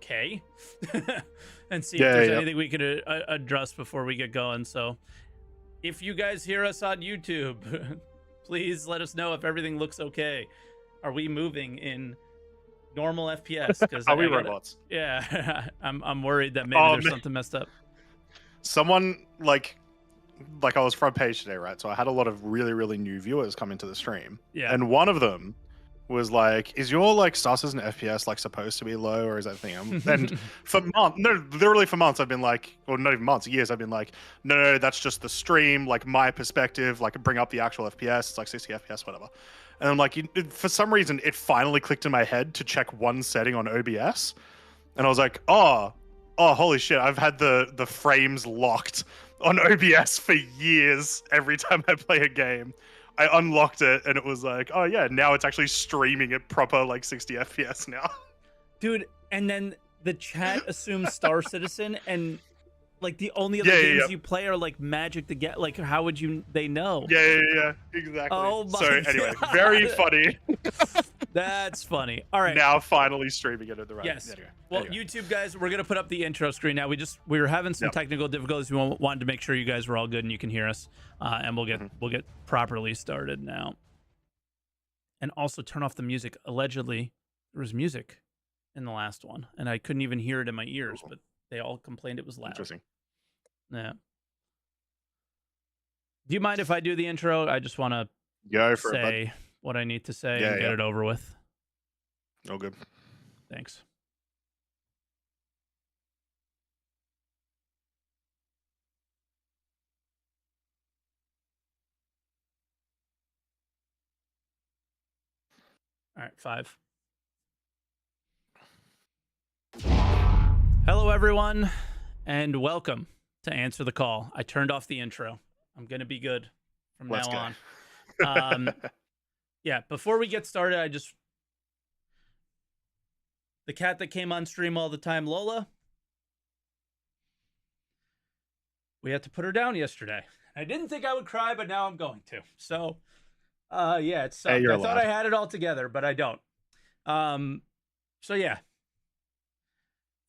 okay, and see if there's anything we could address before we get going. So if you guys hear us on YouTube, please let us know if everything looks okay. Are we moving in normal FPS? Because are we robots? Yeah, I'm worried that maybe there's something messed up. Someone like I was front page today, right? So I had a lot of really new viewers come into the stream. Yeah. And one of them was like, is your like Star Citizen FPS like supposed to be low, or is that thing? And for months, no, literally for months, I've been like, or not even months, years, I've been like, no, that's just the stream, like my perspective, like bring up the actual FPS, it's like 60 FPS, whatever. And I'm like, for some reason, it finally clicked in my head to check one setting on OBS, and I was like, oh, holy shit! I've had the frames locked on OBS for years. Every time I play a game, I unlocked it, and it was like, oh yeah, now it's actually streaming at proper like 60 FPS now. Dude, and then the chat assumes Star Citizen, and like the only other games you play are like Magic the Get. Like, how would they know? Yeah, exactly. Oh my So anyway, very funny. That's funny. All right. Now finally streaming it at the right. Yes. Well, YouTube guys, we're gonna put up the intro screen now. We were having some technical difficulties. We wanted to make sure you guys were all good and you can hear us, and we'll get properly started now. And also turn off the music. Allegedly, there was music in the last one, and I couldn't even hear it in my ears, but they all complained it was loud. Interesting. Yeah. Do you mind if I do the intro? I just want to say what I need to say and get it over with. Oh, good. Thanks. All right, 5. Hello, everyone, and welcome to Answer the Call. I turned off the intro. I'm going to be good from now on. Yeah, before we get started, the cat that came on stream all the time, Lola, we had to put her down yesterday. I didn't think I would cry, but now I'm going to. So, yeah, it sucked. I thought I had it all together, but I don't. So, yeah.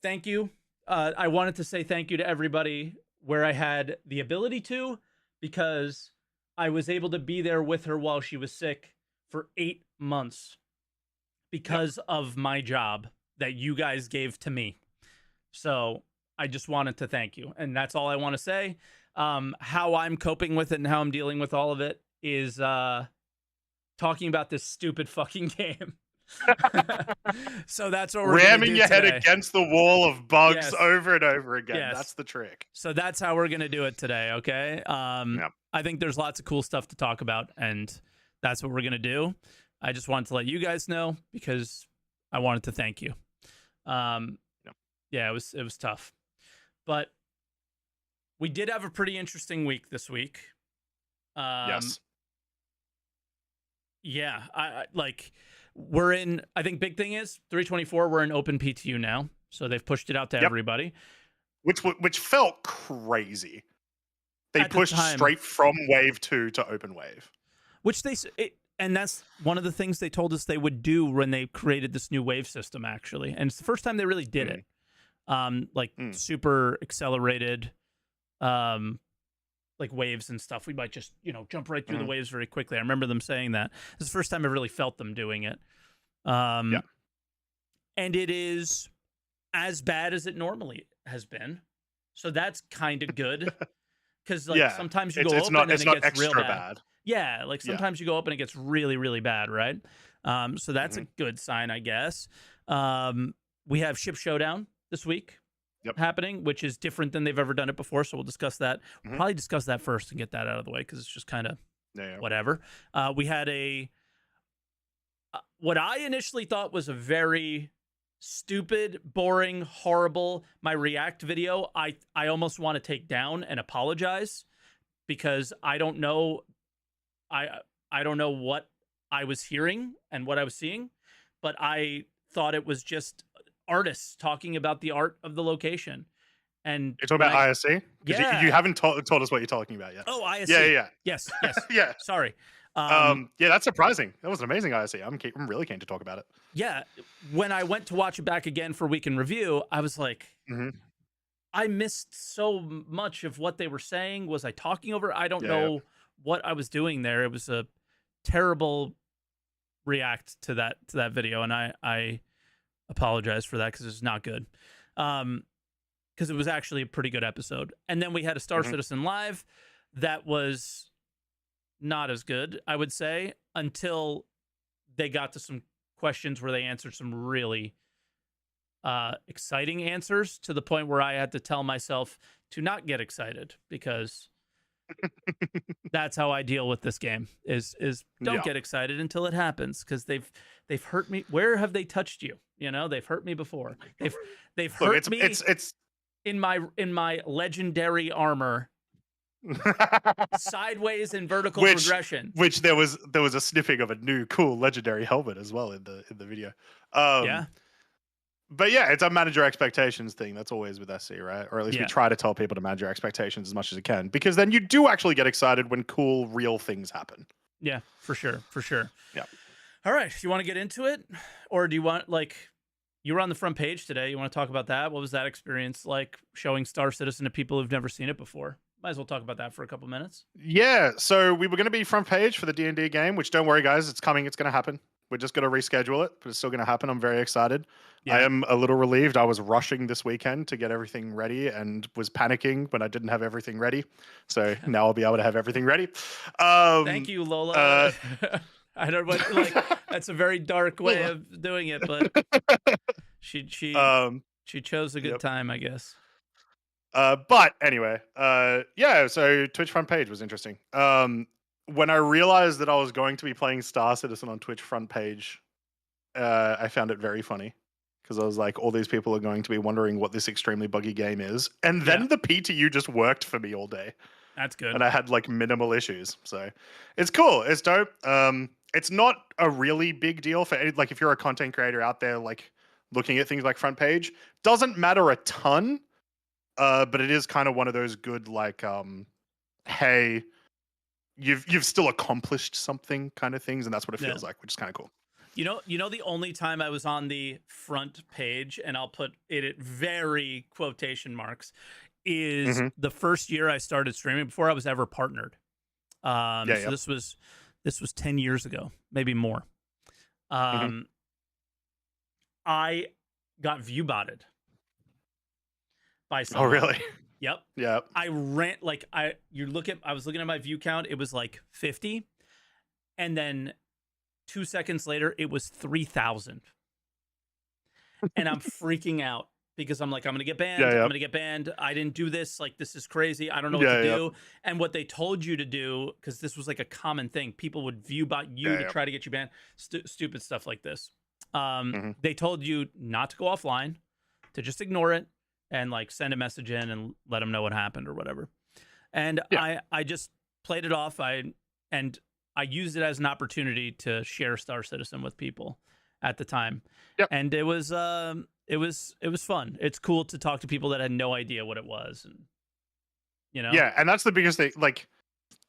Thank you. I wanted to say thank you to everybody where I had the ability to, because I was able to be there with her while she was sick for 8 months because of my job that you guys gave to me. So I just wanted to thank you. And that's all I want to say. How I'm coping with it and how I'm dealing with all of it is talking about this stupid fucking game. So that's what we're ramming your today. Head against the wall of bugs over and over again. That's the trick. So that's how we're gonna do it today. Okay. I think there's lots of cool stuff to talk about, and that's what we're gonna do. I just wanted to let you guys know because I wanted to thank you. Yeah, it was tough, but we did have a pretty interesting week this week. Yes. Yeah, I we're in, I think big thing is 324, we're in open PTU now. So they've pushed it out to everybody. Which felt crazy. They pushed straight from wave 2 to open wave. Which and that's one of the things they told us they would do when they created this new wave system, actually. And it's the first time they really did it. Super accelerated, like waves and stuff. We might just, jump right through the waves very quickly. I remember them saying that. This is the first time I really felt them doing it. And it is as bad as it normally has been. So that's kind of good. Because sometimes you go open and it gets real bad. Yeah, like sometimes you go up and it gets really, really bad, right? So that's a good sign, I guess. We have Ship Showdown this week. Happening, which is different than they've ever done it before. So we'll discuss that. We'll probably discuss that first and get that out of the way because it's just kind of whatever. We had what I initially thought was a very stupid, boring, horrible. My React video, I almost want to take down and apologize because I don't know. I don't know what I was hearing and what I was seeing, but I thought it was just artists talking about the art of the location. And you're talking about ISC? You haven't told us what you're talking about yet. Oh, ISC. Yeah. Yes. Yeah. Sorry. Yeah, that's surprising. That was an amazing ISE. I'm really keen to talk about it. Yeah, when I went to watch it back again for week in review, I was like, I missed so much of what they were saying. Was I talking over? I don't know what I was doing there. It was a terrible react to that video, and I apologize for that because it's not good. Because it was actually a pretty good episode. And then we had a Star Citizen Live that was not as good, I would say, until they got to some questions where they answered some really exciting answers to the point where I had to tell myself to not get excited, because that's how I deal with this game is don't get excited until it happens, because they've hurt me. Where have they touched you? You know, they've hurt me before. They've hurt me. It's in my legendary armor, sideways and vertical progression. Which there was a snipping of a new cool legendary helmet as well in the video. Yeah. But yeah, it's a manage your expectations thing. That's always with SC, right? Or at least we try to tell people to manage your expectations as much as you can, because then you do actually get excited when cool, real things happen. Yeah, for sure. Yeah. All right. You want to get into it? Or do you want, like, you were on the front page today. You want to talk about that? What was that experience like, showing Star Citizen to people who've never seen it before? Might as well talk about that for a couple minutes. Yeah. So we were going to be front page for the D&D game, which, don't worry, guys, it's coming. It's going to happen. We're just going to reschedule it, but it's still going to happen. I'm very excited. Yeah. I am a little relieved. I was rushing this weekend to get everything ready and was panicking when I didn't have everything ready. So now I'll be able to have everything ready. Thank you, Lola. I don't know what, like, that's a very dark way of doing it, but she chose a good time, I guess. But anyway, yeah, so Twitch front page was interesting. When I realized that I was going to be playing Star Citizen on Twitch front page, I found it very funny, because I was like, all these people are going to be wondering what this extremely buggy game is. And then the PTU just worked for me all day. That's good. And I had like minimal issues. So it's cool. It's dope. It's not a really big deal for like, if you're a content creator out there, like looking at things like front page, doesn't matter a ton. But it is kind of one of those good, like, hey, you've still accomplished something kind of things, and that's what it feels like, which is kind of cool. You know, the only time I was on the front page, and I'll put it at very quotation marks, is the first year I started streaming before I was ever partnered. So this was 10 years ago, maybe more. I got view botted by someone. Oh, really? Yep. Yeah. I ran, like, I was looking at my view count, it was like 50, and then 2 seconds later it was 3,000. And I'm freaking out because I'm like, I'm gonna get banned. I'm gonna get banned. I didn't do this. Like, this is crazy. I don't know what to do. And what they told you to do, because this was like a common thing, people would view bot you to try to get you banned. Stupid stuff like this. They told you not to go offline, to just ignore it, and like send a message in and let them know what happened or whatever. And I just played it off. I used it as an opportunity to share Star Citizen with people at the time. And it was fun. It's cool to talk to people that had no idea what it was, and you know. Yeah, and that's the biggest thing, like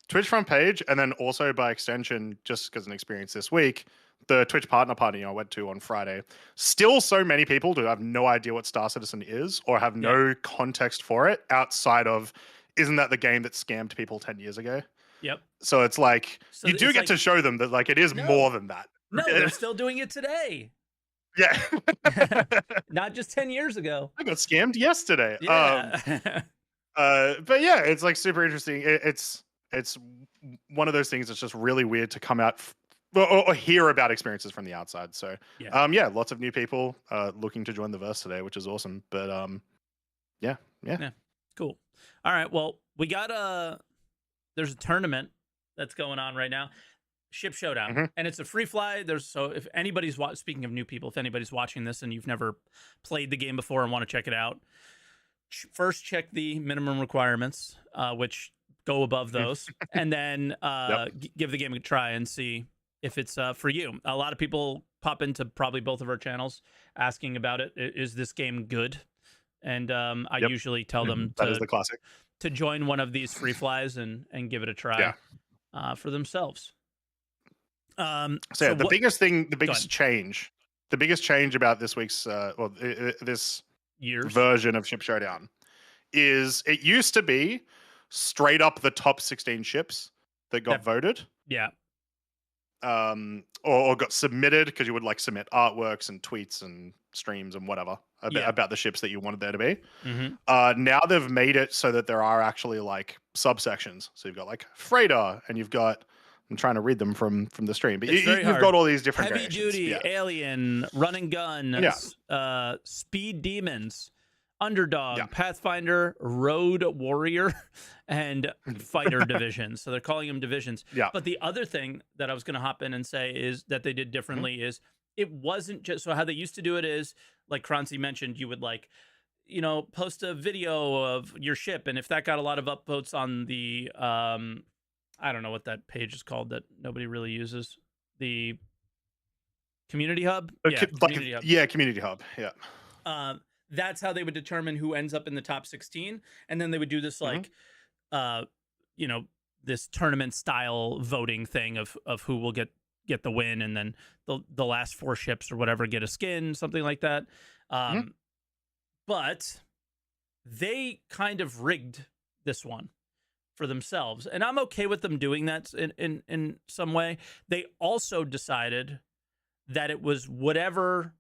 Twitch front page, and then also by extension, just because an experience this week, the Twitch partner party I went to on Friday, still so many people do have no idea what Star Citizen is, or have no context for it outside of, isn't that the game that scammed people 10 years ago? Yep. So it's like, you do get to show them that, like, it is more than that. No, they're still doing it today. Yeah. Not just 10 years ago. I got scammed yesterday. Yeah. But yeah, it's like super interesting. It's one of those things that's just really weird to come out or hear about experiences from the outside. So lots of new people looking to join the verse today, which is awesome. But yeah, cool. All right, well, we got there's a tournament that's going on right now, Ship Showdown, and it's a free fly. So if anybody's speaking of new people, if anybody's watching this and you've never played the game before and want to check it out, first check the minimum requirements, which go above those, and then give the game a try and see if it's for you. A lot of people pop into probably both of our channels asking about it. Is this game good? And I usually tell them that is the classic, to join one of these free flies and give it a try for themselves. So yeah, the biggest change about this week's this version of Ship Showdown is it used to be straight up the top 16 ships that got voted. Yeah. Or got submitted, because you would like submit artworks and tweets and streams and whatever about the ships that you wanted there to be. Now they've made it so that there are actually like subsections. So you've got like freighter, and you've got, I'm trying to read them from the stream, but you've got all these different heavy duty, alien, run and gun, speed demons, underdog, Pathfinder, road warrior, and fighter divisions. So they're calling them divisions. But the other thing that I was going to hop in and say is that they did differently is it wasn't just, so how they used to do it is, like Croncy mentioned, you would like, you know, post a video of your ship, and if that got a lot of upvotes on the I don't know what that page is called that nobody really uses, the community hub. Community hub. Yeah. That's how they would determine who ends up in the top 16. And then they would do this like, you know, this tournament style voting thing of who will get the win. And then the last 4 ships or whatever get a skin, something like that. But they kind of rigged this one for themselves. And I'm okay with them doing that in some way. They also decided that it was whatever,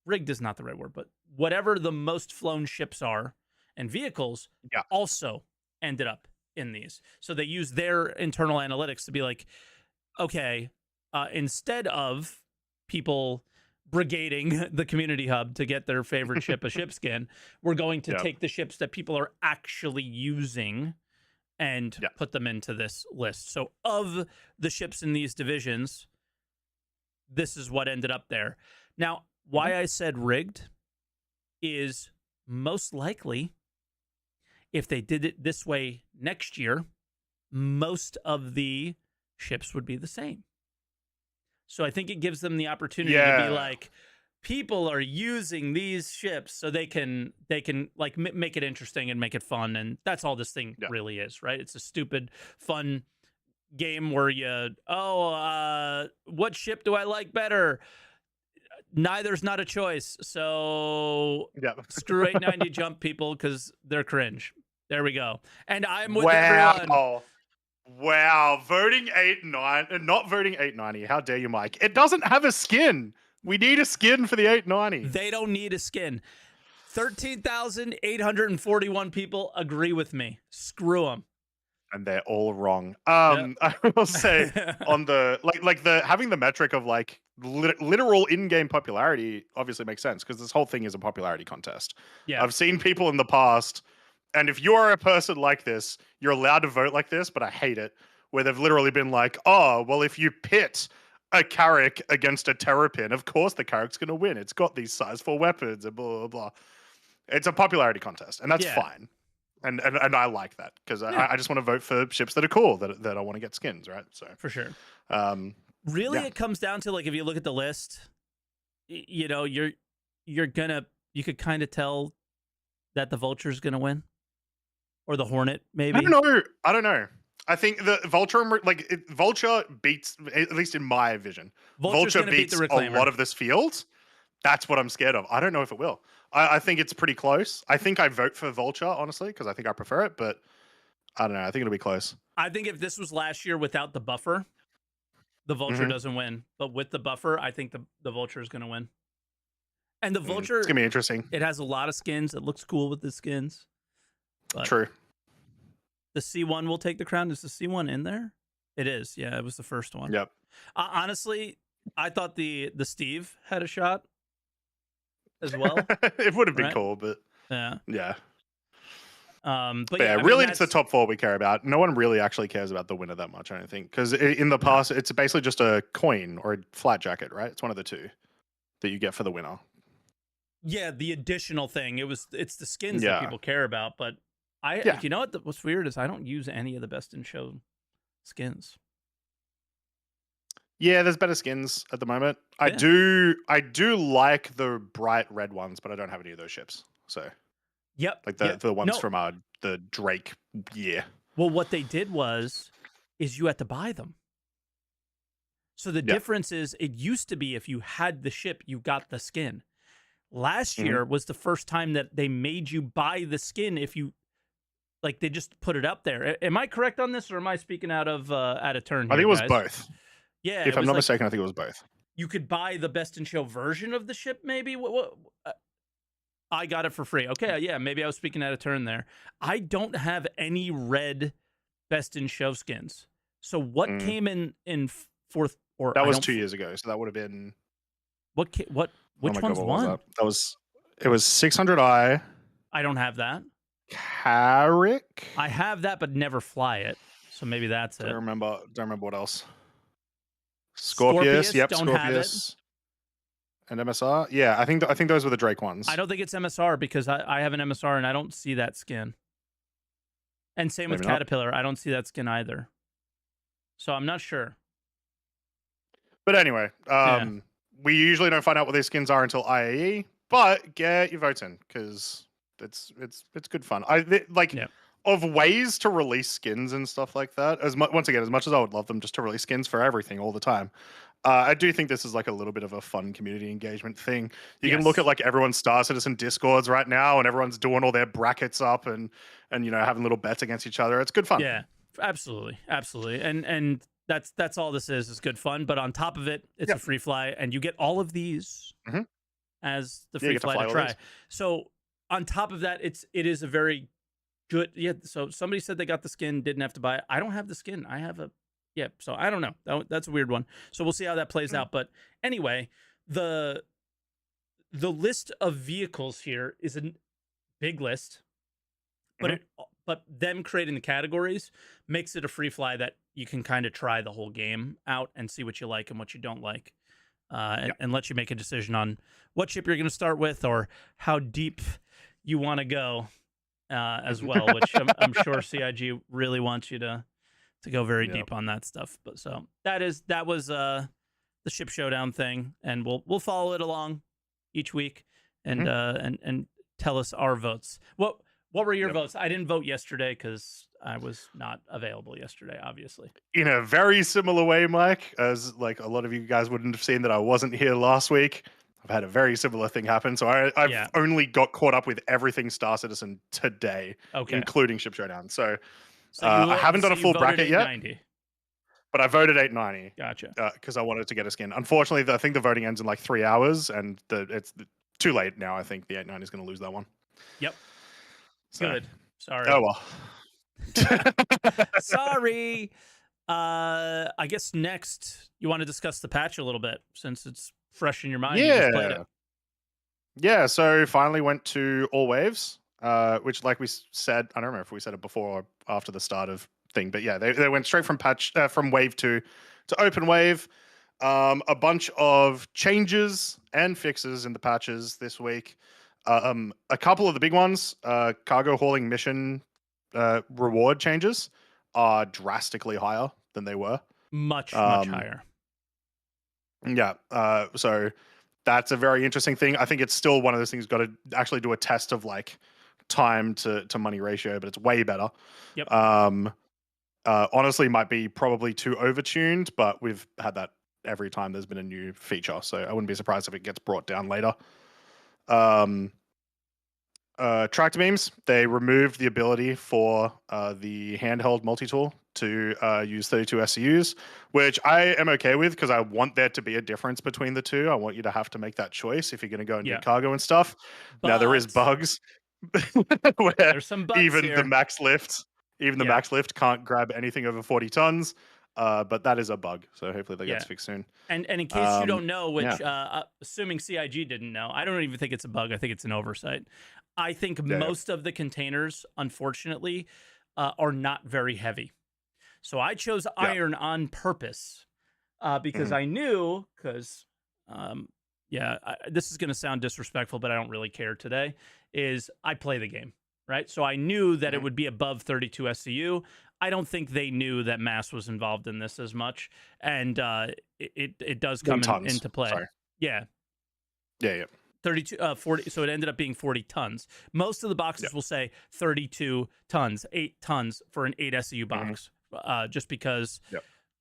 rigged is not the right word, but whatever the most flown ships are and vehicles also ended up in these. So they use their internal analytics to be like, okay, instead of people brigading the community hub to get their favorite ship a ship skin, we're going to take the ships that people are actually using and put them into this list. So of the ships in these divisions, this is what ended up there. Now, why I said rigged is most likely if they did it this way next year, most of the ships would be the same. So I think it gives them the opportunity to be like, people are using these ships so they can like make it interesting and make it fun. And that's all this thing really is, right? It's a stupid, fun game where you, what ship do I like better? Neither's not a choice. So screw 890 jump people because they're cringe. There we go. And I'm with everyone. Wow. Voting 890, not voting 890. How dare you, Mike? It doesn't have a skin. We need a skin for the 890. They don't need a skin. 13,841 people agree with me. Screw them. And they're all wrong. I will say on the like the having the metric of like literal in-game popularity obviously makes sense, because this whole thing is a popularity contest. I've seen people in the past, and if you are a person like this, you're allowed to vote like this, but I hate it, where they've literally been like, oh, well, if you pit a Carrack against a Terrapin, of course the Carrack's going to win. It's got these size 4 weapons and blah, blah, blah. It's a popularity contest, and that's fine. And I like that, because I just want to vote for ships that are cool, that I want to get skins, right? So for sure. Really, it comes down to, like, if you look at the list, you know, you could kind of tell that the Vulture's gonna win, or the Hornet, maybe. I don't know. I think the Vulture beats, at least in my vision, Vulture beats a lot of this field. That's what I'm scared of. I don't know if it will. I think it's pretty close. I think I vote for Vulture, honestly, because I think I prefer it, but I don't know. I think it'll be close. I think if this was last year without the buffer, the Vulture doesn't win. But with the buffer, I think the Vulture is going to win. And the Vulture, it's going to be interesting. It has a lot of skins. It looks cool with the skins. But true. The C1 will take the crown. Is the C1 in there? It is. Yeah, it was the first one. Yep. Honestly, I thought the Steve had a shot as well. It would have been cool, but yeah. But yeah, really, it's the top 4 we care about. No one really actually cares about the winner that much, I don't think, because in the past, it's basically just a coin or a flat jacket, right? It's one of the two that you get for the winner. Yeah, the additional thing. It's the skins that people care about, but you know what's weird is I don't use any of the best in show skins. Yeah, there's better skins at the moment. I do like the bright red ones, but I don't have any of those ships. So like the ones from the Drake year. Well, what they did is you had to buy them. So the difference is, it used to be if you had the ship, you got the skin. Last year was the first time that they made you buy the skin if you, like, they just put it up there. Am I correct on this, or am I speaking out of turn here, I think it was guys? both. Yeah, if I'm not mistaken, I think it was both. You could buy the best in show version of the ship, maybe. What I got it for free. Okay, yeah, maybe I was speaking out of turn there. I don't have any red best in show skins. So what came in fourth? Or that was 2 years ago, so that would have been which one's won? It was 600i. I don't have that. Carrick. I have that, but never fly it. So maybe that's it. Don't remember what else. Scorpius. Yep, don't Scorpius. And MSR. Yeah, I think those were the Drake ones. I don't think it's MSR because I have an MSR and I don't see that skin. And same with Caterpillar. I don't see that skin either. So I'm not sure. But anyway, we usually don't find out what these skins are until IAE, but get your votes in because it's good fun. Of ways to release skins and stuff like that. Once again, as much as I would love them just to release skins for everything all the time, I do think this is like a little bit of a fun community engagement thing. You can look at like everyone's Star Citizen Discords right now, and everyone's doing all their brackets up and having little bets against each other. It's good fun. Yeah, absolutely, and that's all this is good fun. But on top of it, it's a free fly, and you get all of these as the free fly to try. So on top of that, it is a very good. Yeah. So somebody said they got the skin, didn't have to buy it. I don't have the skin. I have a. Yeah, so I don't know. That's a weird one. So we'll see how that plays out. But anyway, the list of vehicles here is a big list, but but them creating the categories makes it a free fly that you can kind of try the whole game out and see what you like and what you don't like, and let you make a decision on what ship you're going to start with or how deep you want to go as well, which I'm sure CIG really wants you to go very deep on that stuff. But so that was the ship showdown thing, and we'll follow it along each week and and tell us our votes. What were your votes? I didn't vote yesterday because I was not available yesterday, obviously. In a very similar way, Mike, as like a lot of you guys wouldn't have seen that I wasn't here last week. I've had a very similar thing happen. So I've only got caught up with everything Star Citizen today, including Ship Showdown. So I haven't done a full bracket yet, but I voted 890. Gotcha. Because I wanted to get a skin. Unfortunately, I think the voting ends in like 3 hours, and it's too late now. I think the 890 is going to lose that one. Yep. So, good. Sorry. Oh well. Sorry. I guess next you want to discuss the patch a little bit since it's fresh in your mind. Yeah. You just played it. Yeah. So finally went to all waves. Which, like we said, I don't remember if we said it before or after the start of thing, but yeah, they went straight from wave 2 to open wave. A bunch of changes and fixes in the patches this week. A couple of the big ones, cargo hauling mission reward changes are drastically higher than they were. Much higher. Yeah. So that's a very interesting thing. I think it's still one of those things you've got to actually do a test of like time to money ratio, but it's way better. Yep. Honestly, might be probably too overtuned, but we've had that every time there's been a new feature, so I wouldn't be surprised if it gets brought down later. Tractor beams, they removed the ability for the handheld multi-tool to use 32 SCUs, which I am okay with because I want there to be a difference between the two. I want you to have to make that choice if you're going to go and do cargo and stuff. But now there is bugs where there's some bugs even here. the max lift can't grab anything over 40 tons. But that is a bug, so hopefully that gets fixed soon. And in case you don't know, which assuming CIG didn't know, I don't even think it's a bug. I think it's an oversight. I think most of the containers, unfortunately, are not very heavy. So I chose iron on purpose because I knew, this is going to sound disrespectful, but I don't really care today, is I play the game, right? So I knew that it would be above 32 SCU. I don't think they knew that mass was involved in this as much, and it does come into play. Sorry. Yeah. 32, 40. So it ended up being 40 tons. Most of the boxes will say 32 tons, 8 tons for an 8 SCU box, just because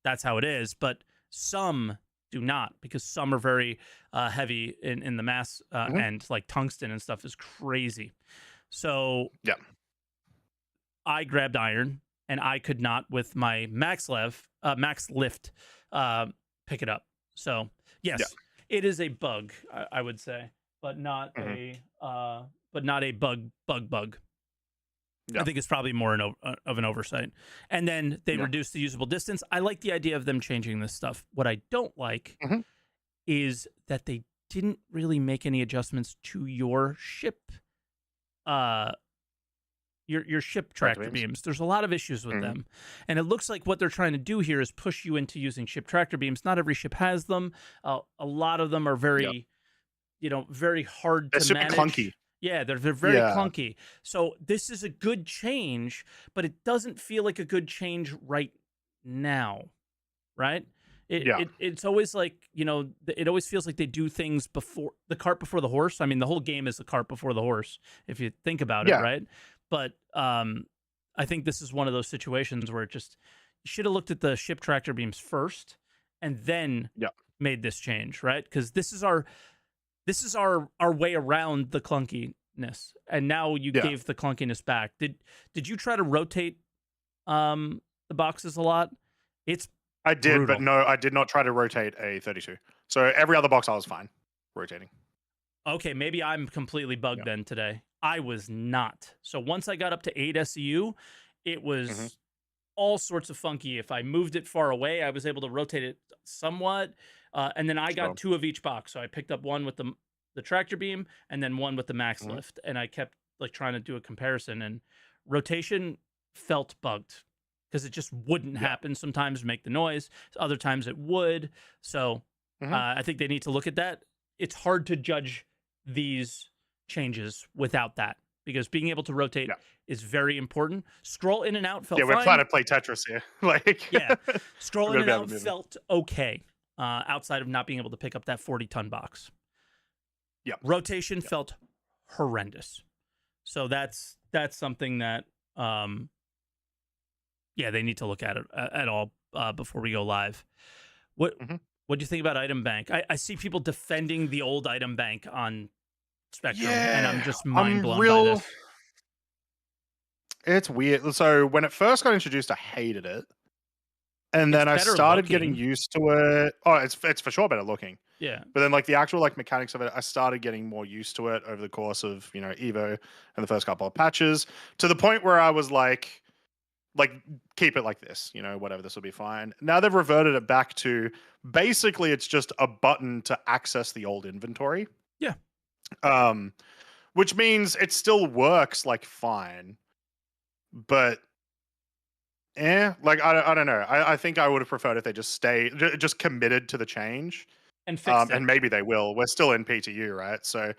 that's how it is. But Some do not, because some are very heavy in the mass and like tungsten and stuff is crazy. So yeah, I grabbed iron, and I could not with my max lift pick it up. So yes, it is a bug, I would say, but not a bug. Yeah. I think it's probably more of an oversight. And then they reduced the usable distance. I like the idea of them changing this stuff. What I don't like is that they didn't really make any adjustments to your ship, your ship tractor beams. There's a lot of issues with them, and it looks like what they're trying to do here is push you into using ship tractor beams. Not every ship has them. A lot of them are very, very hard to manage. Clunky. Yeah, they're very clunky. So this is a good change, but it doesn't feel like a good change right now, right? It's always like, it always feels like they do things before the cart before the horse. I mean, the whole game is the cart before the horse, if you think about it, right? But I think this is one of those situations where you should have looked at the ship tractor beams first and then made this change, right? Because this is our way around the clunkiness, and now you gave the clunkiness back. Did you try to rotate the boxes a lot? I did, brutal. But no, I did not try to rotate a 32. So every other box I was fine rotating. Okay, maybe I'm completely bugged then today. I was not. So once I got up to 8 SEU, it was all sorts of funky. If I moved it far away, I was able to rotate it somewhat. And then I got 2 of each box. So I picked up one with the tractor beam and then one with the max lift. And I kept like trying to do a comparison, and rotation felt bugged because it just wouldn't happen. Sometimes make the noise. Other times it would. So I think they need to look at that. It's hard to judge these changes without that, because being able to rotate is very important. Scroll in and out felt fine. We're trying to play Tetris here. Scroll in and out felt okay. Outside of not being able to pick up that 40-ton box. Rotation felt horrendous. So that's something that they need to look at it at all before we go live. What do you think about item bank? I see people defending the old item bank on Spectrum, and I'm just mind blown by this. It's weird. So when it first got introduced, I hated it. And then I started getting used to it. Oh, it's for sure better looking. Yeah. But then like the actual like mechanics of it, I started getting more used to it over the course of, Evo and the first couple of patches, to the point where I was like keep it like this, whatever, this will be fine. Now they've reverted it back to basically it's just a button to access the old inventory. Yeah. Which means it still works like fine. But I don't know. I think I would have preferred if they just committed to the change and fixed it. And maybe they will. We're still in PTU, right? So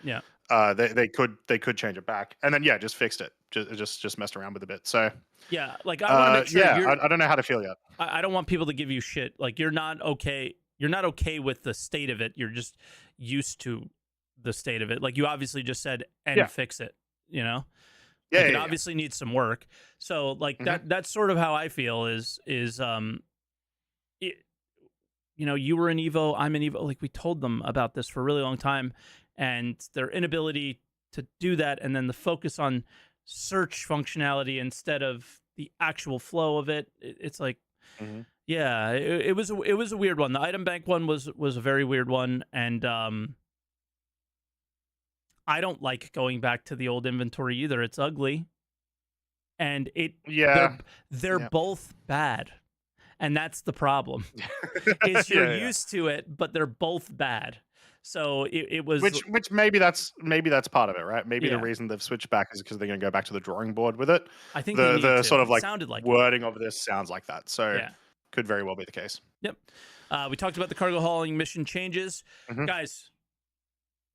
they could change it back, and then just fixed it. Just messed around with a bit. So I want to make sure. I don't know how to feel yet. I don't want people to give you shit. Like you're not okay. You're not okay with the state of it. You're just used to the state of it. Like you obviously just said fix it. It obviously needs some work. So like that's sort of how I feel is you were in Evo, I'm in Evo. Like we told them about this for a really long time, and their inability to do that, and then the focus on search functionality instead of the actual flow of it. It's like, it was a weird one. The item bank one was a very weird one, and I don't like going back to the old inventory either. It's ugly. And they're both bad. And that's the problem. Is you're used to it, but they're both bad. So it was which maybe that's part of it, right? Maybe the reason they've switched back is because they're going to go back to the drawing board with it. I think the sort of like wording it. of this sounds like that. So could very well be the case. Yep. We talked about the cargo hauling mission changes. Guys,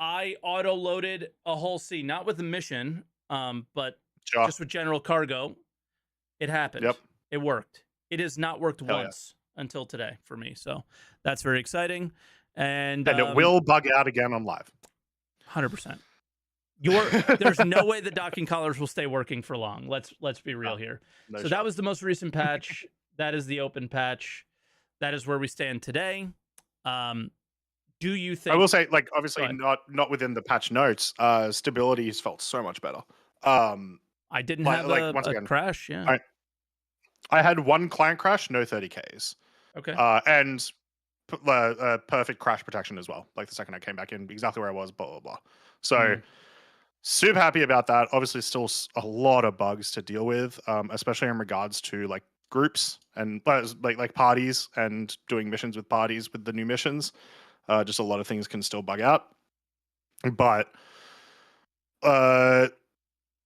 I auto-loaded a whole sea, not with the mission, but just with general cargo. It happened. Yep. It worked. It has not worked once until today for me. So that's very exciting. And it will bug out again on live. 100%. There's no way the docking collars will stay working for long. Let's be real here. No so shot. That was the most recent patch. That is the open patch. that is where we stand today. Do you think? I will say, like, obviously not within the patch notes. Stability has felt so much better. I didn't have once a again, crash. Yeah. I had one client crash, no 30Ks. Okay. And perfect crash protection as well. Like the second I came back in, exactly where I was, blah, blah, blah. So super happy about that. Obviously, still a lot of bugs to deal with, especially in regards to like groups and like parties and doing missions with parties with the new missions. Just a lot of things can still bug out. But I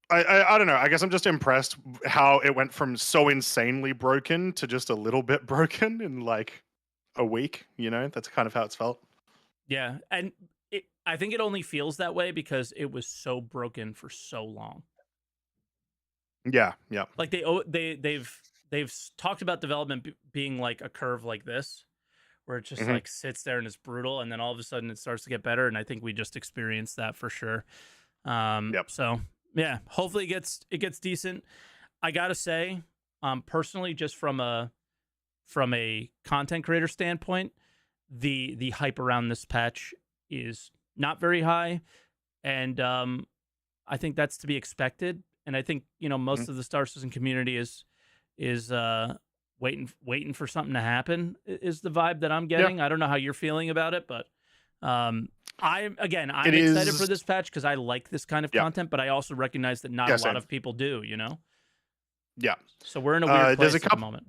don't know. I guess I'm just impressed how it went from so insanely broken to just a little bit broken in like a week. You know, that's kind of how it's felt. Yeah, and I think it only feels that way because it was so broken for so long. Yeah, yeah. Like they've talked about development being like a curve like this, where it just like sits there and it's brutal, and then all of a sudden it starts to get better. And I think we just experienced that for sure. So yeah, hopefully it gets decent. I gotta say, personally, just from a content creator standpoint, the hype around this patch is not very high, and I think that's to be expected. And I think most of the Star Citizen community is waiting for something to happen. Is the vibe that I'm getting? I don't know how you're feeling about it, but I'm excited for this patch because I like this kind of content, but I also recognize that not a lot of people do. Yeah. So we're in a weird place at the moment.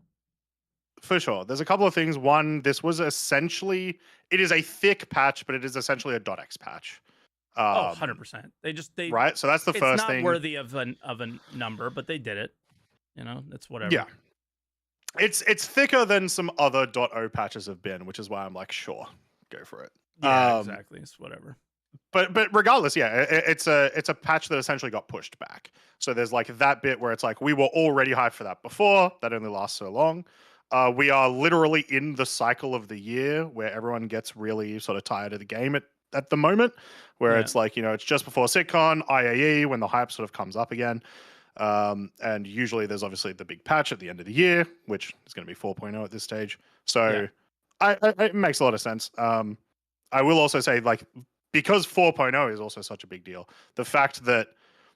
For sure. There's a couple of things. One, this was essentially, it is a thick patch, but it is essentially a .x patch. 100%. They right. So that's the first thing. It's not worthy of a number, but they did it. That's whatever. Yeah. It's thicker than some other .o patches have been, which is why I'm like, sure, go for it. Yeah, exactly. It's whatever. But regardless, yeah, it's a patch that essentially got pushed back. So there's like that bit where it's like we were already hyped for that before. That only lasts so long. We are literally in the cycle of the year where everyone gets really sort of tired of the game at the moment, where it's like, it's just before SitCon, IAE, when the hype sort of comes up again. And usually there's obviously the big patch at the end of the year, which is going to be 4.0 at this stage. So it makes a lot of sense. I will also say, like, because 4.0 is also such a big deal, the fact that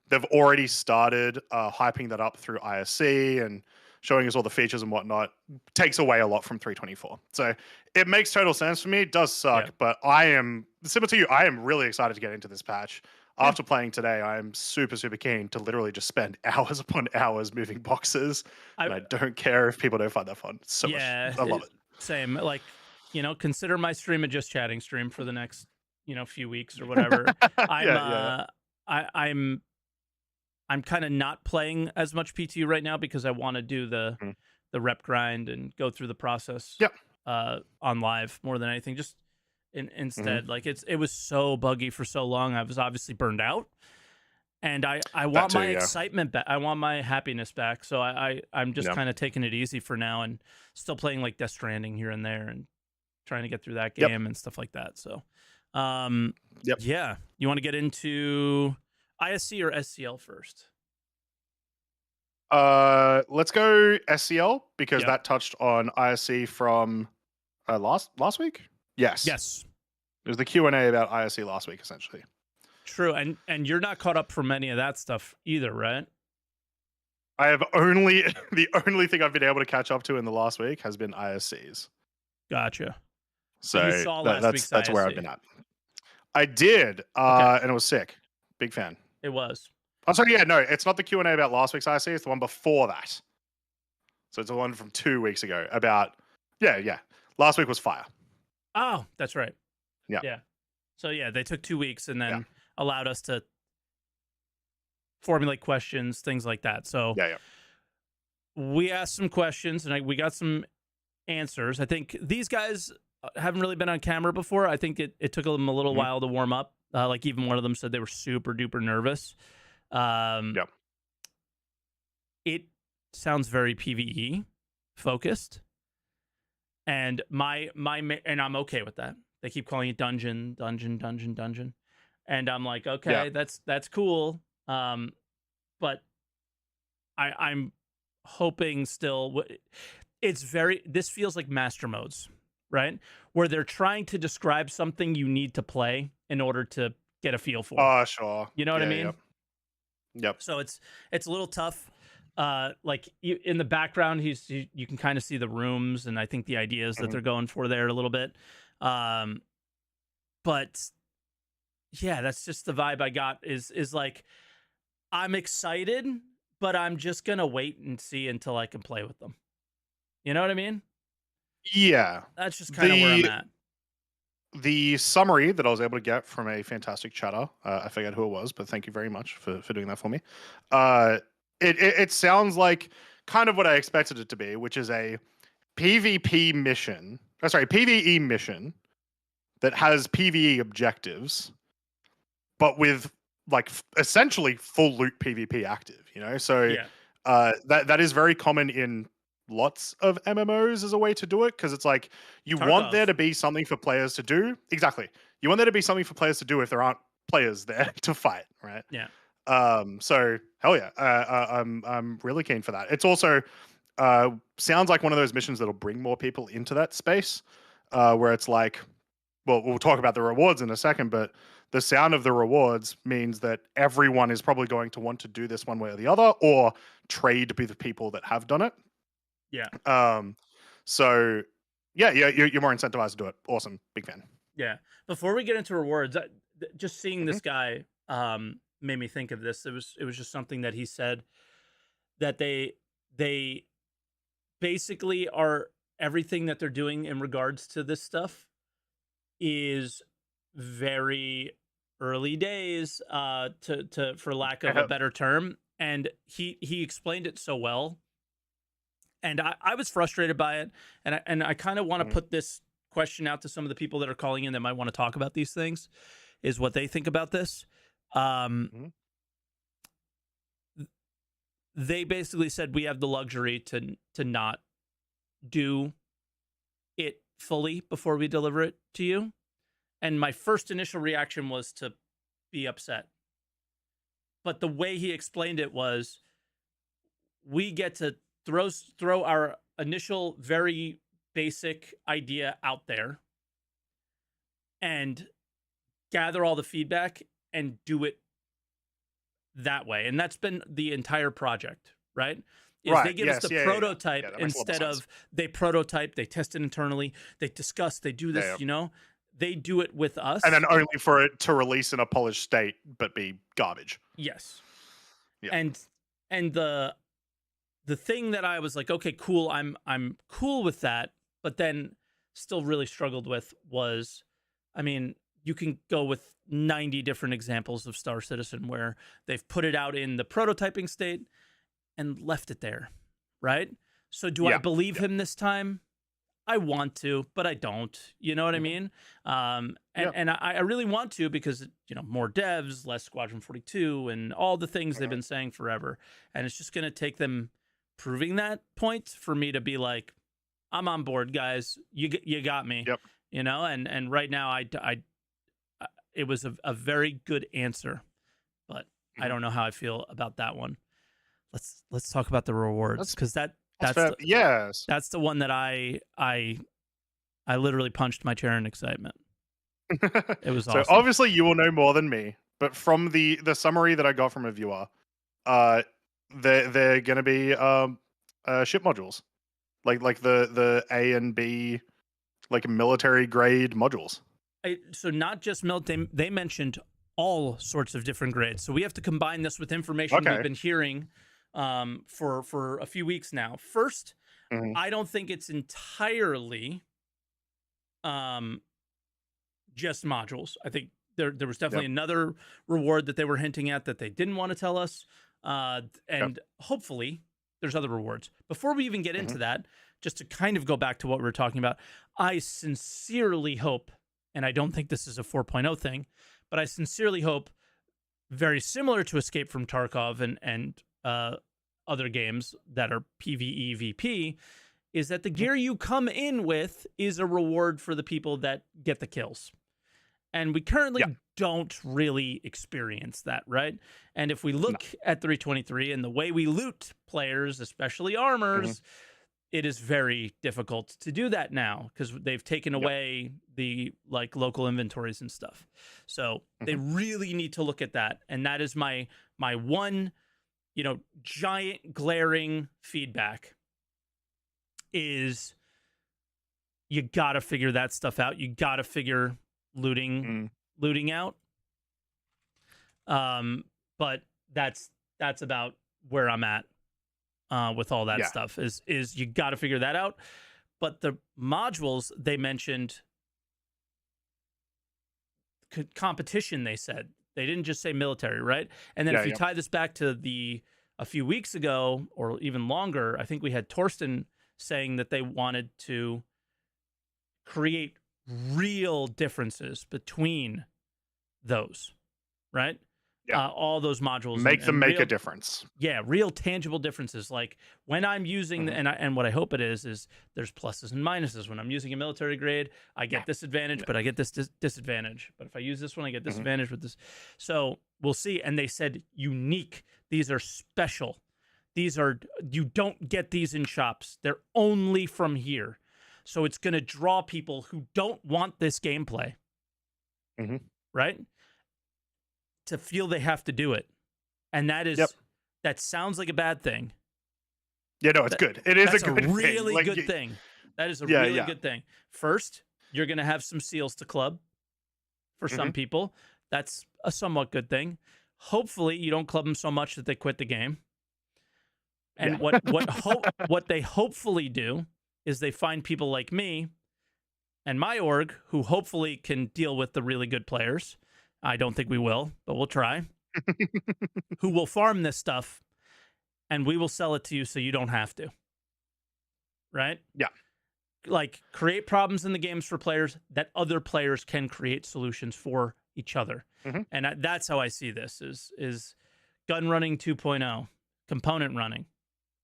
they've already started hyping that up through ISC and showing us all the features and whatnot takes away a lot from 3.24. So it makes total sense for me. It does suck, but I am, similar to you, I am really excited to get into this patch. After playing today, I am super, super keen to literally just spend hours upon hours moving boxes. And I don't care if people don't find that fun. So much. I love it. Same. Like, consider my stream a just chatting stream for the next, few weeks or whatever. I'm kind of not playing as much PTU right now because I want to do the rep grind and go through the process on live more than anything. Just instead, like it was so buggy for so long. I was obviously burned out, and I want my excitement back. I want my happiness back. So I'm just kind of taking it easy for now and still playing like Death Stranding here and there and trying to get through that game and stuff like that. So, yeah, you want to get into ISC or SCL first? Let's go SCL because that touched on ISC from last week. Yes. It was the Q&A about ISC last week, essentially. True, and you're not caught up from any of that stuff either, right? I have the only thing I've been able to catch up to in the last week has been ISCs. Gotcha. So you saw that's where I've been at. I did, and it was sick. Big fan. It was. I'm sorry, no, it's not the Q&A about last week's ISC, it's the one before that. So it's the one from 2 weeks ago about, last week was fire. Oh, that's right. Yeah. So they took 2 weeks and then allowed us to formulate questions, things like that. So we asked some questions and we got some answers. I think these guys haven't really been on camera before. I think it took them a little while to warm up. Like even one of them said they were super duper nervous. It sounds very PvE focused, and and I'm okay with that. They keep calling it dungeon, and I'm like, okay, that's cool. But I'm hoping still. this feels like master modes, right? Where they're trying to describe something you need to play in order to get a feel for. Oh, sure. You know what I mean? Yep. So it's a little tough. Like in the background, you can kind of see the rooms, and I think the ideas that they're going for there a little bit. But yeah, that's just the vibe I got. Is like, I'm excited, but I'm just gonna wait and see until I can play with them. You know what I mean? Yeah. That's just kind of where I'm at. The summary that I was able to get from a fantastic chatter, I forget who it was, but thank you very much for doing that for me. It sounds like kind of what I expected it to be, which is a PvP mission. Oh, sorry, PvE mission that has PvE objectives, but with like essentially full loot PvP active. You know, so that is very common in lots of MMOs as a way to do it, because it's like you want there to be something for players to do. Exactly. You want there to be something for players to do if there aren't players there to fight, right? Yeah. So hell yeah. I'm really keen for that. It's also sounds like one of those missions that'll bring more people into that space, where it's like, well, we'll talk about the rewards in a second, but the sound of the rewards means that everyone is probably going to want to do this one way or the other, or trade with people that have done it. Yeah. So yeah, you're more incentivized to do it. Awesome. Big fan. Yeah. Before we get into rewards, just seeing this guy made me think of this. It was just something that he said, that they basically are, everything that they're doing in regards to this stuff is very early days, to for lack of a better term. And he explained it so well. And I was frustrated by it, and I kind of want to put this question out to some of the people that are calling in that might want to talk about these things, is what they think about this. They basically said we have the luxury to not do it fully before we deliver it to you. And my first initial reaction was to be upset. But the way he explained it was, we get to throw our initial very basic idea out there and gather all the feedback and do it that way. And that's been the entire project, right? They give us the prototype instead of they prototype, they test it internally, they discuss, they do this, you know, they do it with us. And then only for it to release in a polished state, but be garbage. Yes. Yeah. And the thing that I was like, okay, cool, I'm cool with that, but then still really struggled with was, I mean, you can go with 90 different examples of Star Citizen where they've put it out in the prototyping state and left it there, right? So do I believe him this time? I want to, but I don't. You know what I mean? And I really want to, because, you know, more devs, less Squadron 42, and all the things they've been saying forever. And it's just going to take them proving that point for me to be like, I'm on board, guys. You got me. Yep. You know, and right now it was a very good answer, but I don't know how I feel about that one. Let's talk about the rewards, because that's the one that I literally punched my chair in excitement. It was awesome. So obviously you will know more than me, but from the summary that I got from a viewer, they're going to be ship modules, like the A and B, like military grade modules. So not just they mentioned all sorts of different grades. So we have to combine this with information we've been hearing for a few weeks now. First, I don't think it's entirely just modules. I think there was definitely another reward that they were hinting at that they didn't want to tell us. And hopefully there's other rewards. Before we even get into that, just to kind of go back to what we were talking about, I sincerely hope, and I don't think this is a 4.0 thing, but I sincerely hope, very similar to Escape from Tarkov and other games that are PvE/VP, is that the gear you come in with is a reward for the people that get the kills. And we currently don't really experience that, right? And if we look at 323 and the way we loot players, especially armors, it is very difficult to do that now because they've taken away the like local inventories and stuff. So they really need to look at that. And that is my one, giant glaring feedback is you got to figure that stuff out. You got to figure looting out. But that's about where I'm at. With all that stuff is you got to figure that out. But the modules they mentioned competition, they said. They didn't just say military, right? And then if you tie this back to a few weeks ago or even longer, I think we had Torsten saying that they wanted to create real differences between those, right? All those modules make them make a difference. Yeah, real tangible differences. Like when I'm using and what I hope it is there's pluses and minuses. When I'm using a military grade, I get this advantage, but I get this disadvantage. But if I use this one, I get this advantage with this. So we'll see. And they said unique. These are special. You don't get these in shops. They're only from here. So it's going to draw people who don't want this gameplay, right? To feel they have to do it. And that sounds like a bad thing. Yeah, no, it's good. It is a really good thing. That is a really good thing. First, you're going to have some seals to club for some people. That's a somewhat good thing. Hopefully, you don't club them so much that they quit the game. And what they hopefully do is they find people like me and my org who hopefully can deal with the really good players. I don't think we will, but we'll try. Who will farm this stuff, and we will sell it to you so you don't have to. Right? Yeah. Like, create problems in the games for players that other players can create solutions for each other. And that's how I see this, is gun running 2.0, component running.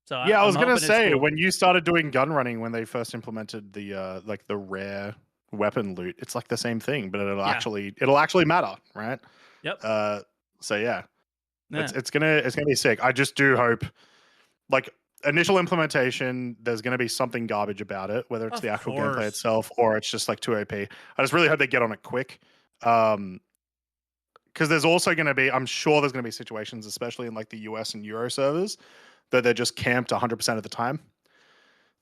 So I was going to say, when you started doing gun running, when they first implemented the the rare weapon loot, it's like the same thing, but it'll actually matter, right? Yep. So it's gonna be sick. I just do hope, like, initial implementation, there's gonna be something garbage about it, whether it's the actual gameplay itself or it's just like too OP. I just really hope they get on it quick, because there's also gonna be, I'm sure there's gonna be situations, especially in like the US and Euro servers, that they're just camped 100% of the time,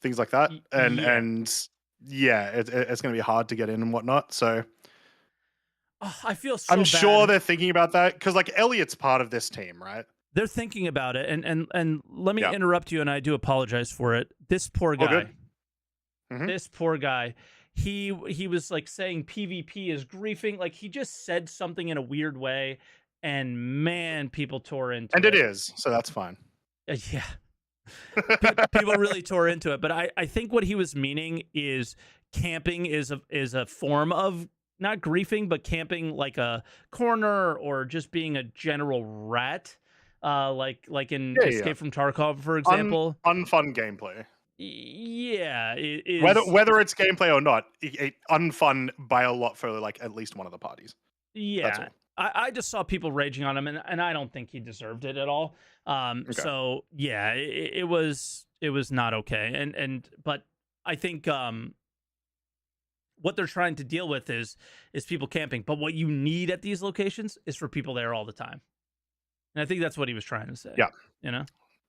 things like that, and it's going to be hard to get in and whatnot. So I feel so I'm bad. sure they're thinking about that, because like Elliot's part of this team, right? They're thinking about it. And let me interrupt you, and I do apologize for it. This poor guy. This poor guy. He was like saying PvP is griefing. Like, he just said something in a weird way, and man, people tore into it. And it is, so that's fine. Yeah. People really tore into it, but I think what he was meaning is camping is a form of not griefing, but camping like a corner or just being a general rat, like in Escape from Tarkov, for example. Unfun gameplay. Yeah, it is. Whether it's gameplay or not, unfun by a lot for like at least one of the parties. Yeah. I just saw people raging on him, and I don't think he deserved it at all. So yeah, it was not okay. But I think what they're trying to deal with is people camping. But what you need at these locations is for people there all the time. And I think that's what he was trying to say. Yeah.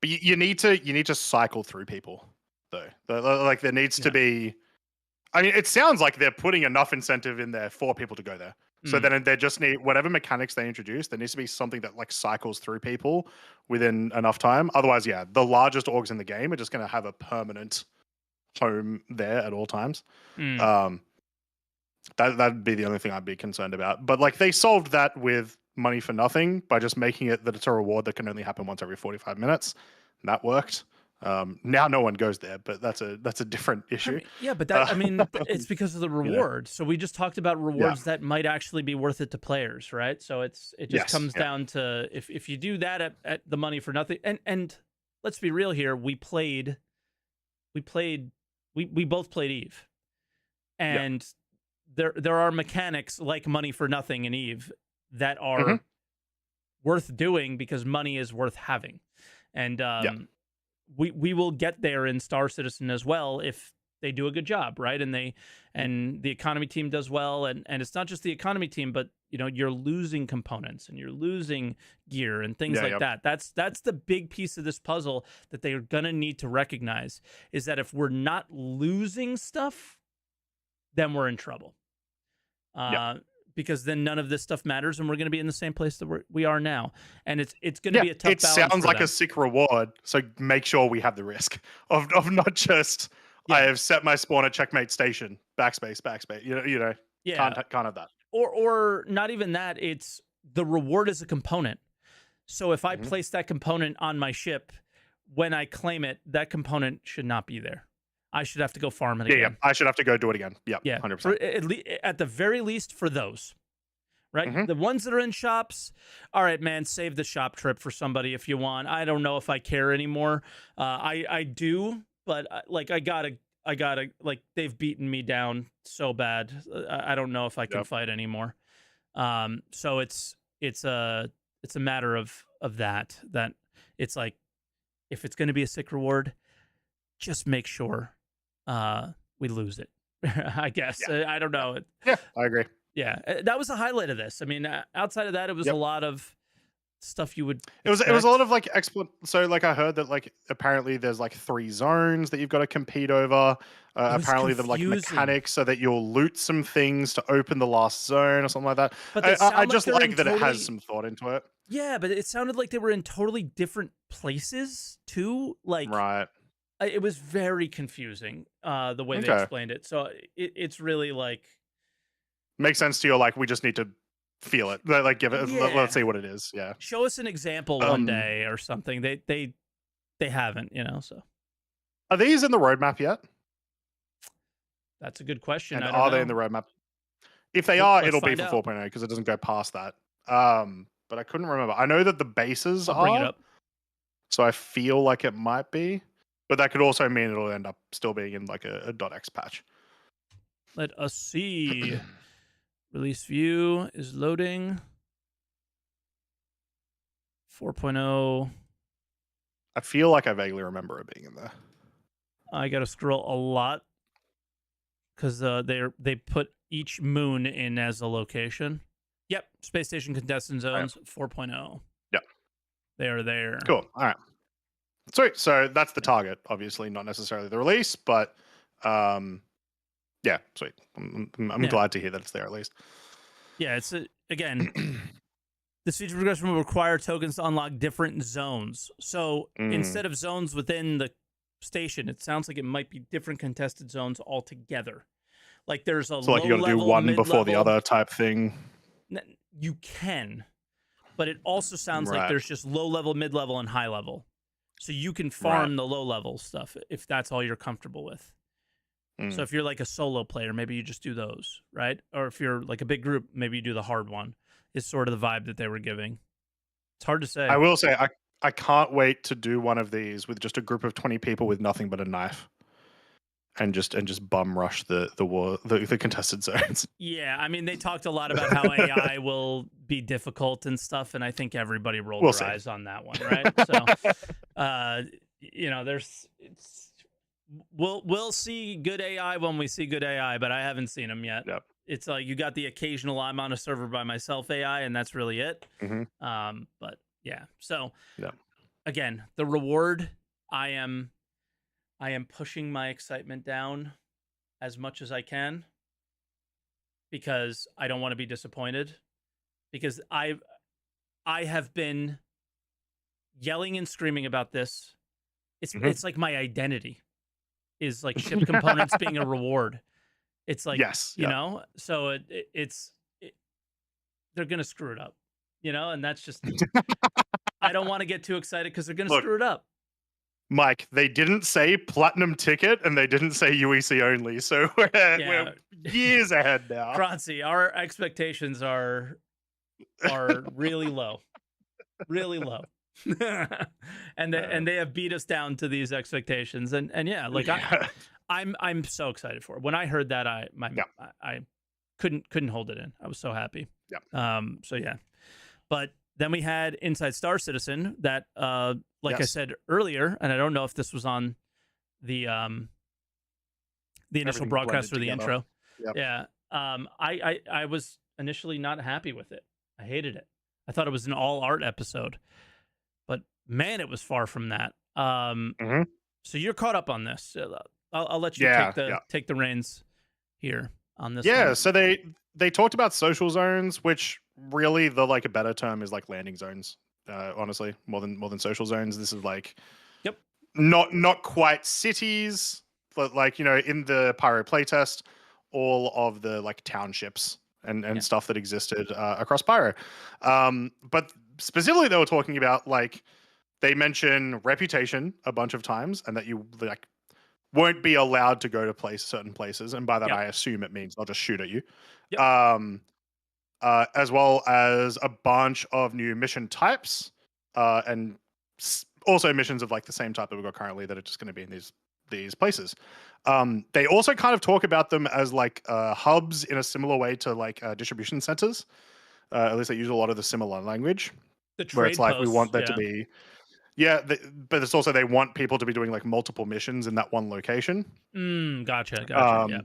But you need to cycle through people, though. Like, there needs to be. I mean, it sounds like they're putting enough incentive in there for people to go there. So then they just need whatever mechanics they introduce. There needs to be something that like cycles through people within enough time. Otherwise, the largest orgs in the game are just going to have a permanent home there at all times. That'd be the only thing I'd be concerned about. But like, they solved that with money for nothing by just making it that it's a reward that can only happen once every 45 minutes. And that worked. Now no one goes there, but that's a different issue. But it's because of the reward. So we just talked about rewards that might actually be worth it to players, right? So it just comes down to if you do that at the money for nothing. And let's be real here. We both played Eve, and there are mechanics like money for nothing in Eve that are worth doing because money is worth having, and we will get there in Star Citizen as well if they do a good job, right? And the economy team does well, and it's not just the economy team, but you're losing components and you're losing gear and things like that. That's the big piece of this puzzle that they're gonna need to recognize, is that if we're not losing stuff, then we're in trouble. Because then none of this stuff matters, and we're going to be in the same place that we are now. And it's going to be a tough balance. It sounds like a sick reward, so make sure we have the risk of not just I have set my spawn at checkmate station, backspace. Can't have that. Or not even that. It's the reward is a component. So if I place that component on my ship, when I claim it, that component should not be there. I should have to go farm it again. Yeah, I should have to go do it again. Yep, yeah, 100%. At the very least for those, right? The ones that are in shops, all right, man, save the shop trip for somebody if you want. I don't know if I care anymore. I do, but I gotta, like, they've beaten me down so bad. I don't know if I can fight anymore. So it's a matter of that it's like, if it's going to be a sick reward, just make sure we lose it. I guess. I don't know. Yeah, I agree. Yeah, that was the highlight of this. I mean, outside of that, it was a lot of stuff you would It was a lot of like so like I heard that like apparently there's like 3 zones that you've got to compete over. Apparently the like mechanics so that you'll loot some things to open the last zone or something like that. But I just like that it has some thought into it. Yeah, but it sounded like they were in totally different places too. Like, right. It was very confusing the way they explained it. So it's really like, makes sense to you. Like, we just need to feel it. Like, give it. Let's see what it is. Yeah. Show us an example one day or something. They haven't. So are these in the roadmap yet? That's a good question. And I don't know. They in the roadmap? If they are, it'll be for 4.0 because it doesn't go past that. But I couldn't remember. I know that the bases I'll bring it up. So I feel like it might be, but that could also mean it'll end up still being in like a .x patch. Let us see. Release view is loading. 4.0. I feel like I vaguely remember it being in there. I got to scroll a lot because they put each moon in as a location. Yep, Space Station Contestant Zones 4.0. Yep. They are there. Cool. All right. Sweet. So that's the target, obviously, not necessarily the release, but yeah, sweet. I'm glad to hear that it's there at least. Yeah, it's again, this feature progression will require tokens to unlock different zones. So instead of zones within the station, it sounds like it might be different contested zones altogether. Like there's a so like you got to do one before the other type thing. You can, but it also sounds like there's just low level, mid level, and high level. So you can farm the low level stuff if that's all you're comfortable with. So if you're like a solo player, maybe you just do those, right? Or if you're like a big group, maybe you do the hard one. Is sort of the vibe that they were giving. It's hard to say. I will say I can't wait to do one of these with just a group of 20 people with nothing but a knife. And just bum rush the contested zones. Yeah, I mean they talked a lot about how AI will be difficult and stuff, and I think everybody rolled their eyes on that one, right? So, we'll see good AI when we see good AI, but I haven't seen them yet. Yep. It's like you got the occasional I'm on a server by myself AI, and that's really it. But yeah, so again, the reward I am pushing my excitement down as much as I can because I don't want to be disappointed because I have been yelling and screaming about this. It's like my identity is like ship components being a reward. It's like, you know, so they're going to screw it up, and that's just, I don't want to get too excited because they're going to screw it up. Mike, they didn't say platinum ticket and they didn't say UEC only, so we're years ahead now. Croncy, our expectations are really low, really low, and they have beat us down to these expectations, and I'm so excited for it. When I heard that, I couldn't hold it in. I was so happy. Yeah. So yeah, but Then we had Inside Star Citizen that, like I said earlier, and I don't know if this was on the initial broadcast or the intro. Yep. Yeah. I was initially not happy with it. I hated it. I thought it was an all art episode, but man, it was far from that. So you're caught up on this. I'll let you take the reins here on this. Yeah. one. So they talked about social zones, which really the like a better term is like landing zones. Honestly, more than social zones. This is like, not quite cities, but like, you know, in the Pyro playtest, all of the like townships and stuff that existed across Pyro. But specifically, they were talking about like, they mention reputation a bunch of times, and that you like won't be allowed to go to certain places, and by that I assume it means they'll just shoot at you. As well as a bunch of new mission types, and also missions of like the same type that we've got currently that are just going to be in these places. They also kind of talk about them as like hubs in a similar way to like distribution centers. At least they use a lot of the similar language. Where it's like, we want there to be, but it's also they want people to be doing like multiple missions in that one location. Gotcha.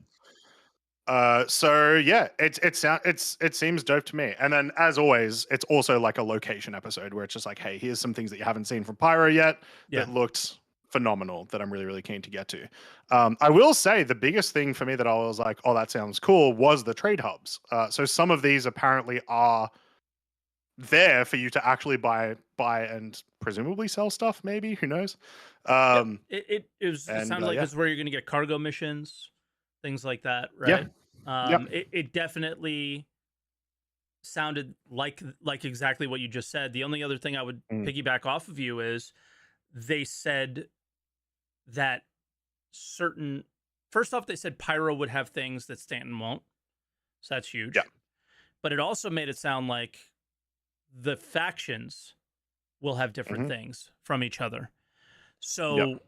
So yeah, it seems dope to me. And then as always, it's also like a location episode where it's just like, hey, here's some things that you haven't seen from Pyro yet that looked phenomenal that I'm really, really keen to get to. I will say the biggest thing for me that I was like, oh, that sounds cool, was the trade hubs. So some of these apparently are there for you to actually buy and presumably sell stuff, maybe, who knows. It sounded like it's where you're going to get cargo missions, things like that, right? It definitely sounded like exactly what you just said. The only other thing I would piggyback off of you is they said that first off, they said Pyro would have things that Stanton won't, so that's huge. But it also made it sound like the factions will have different things from each other. So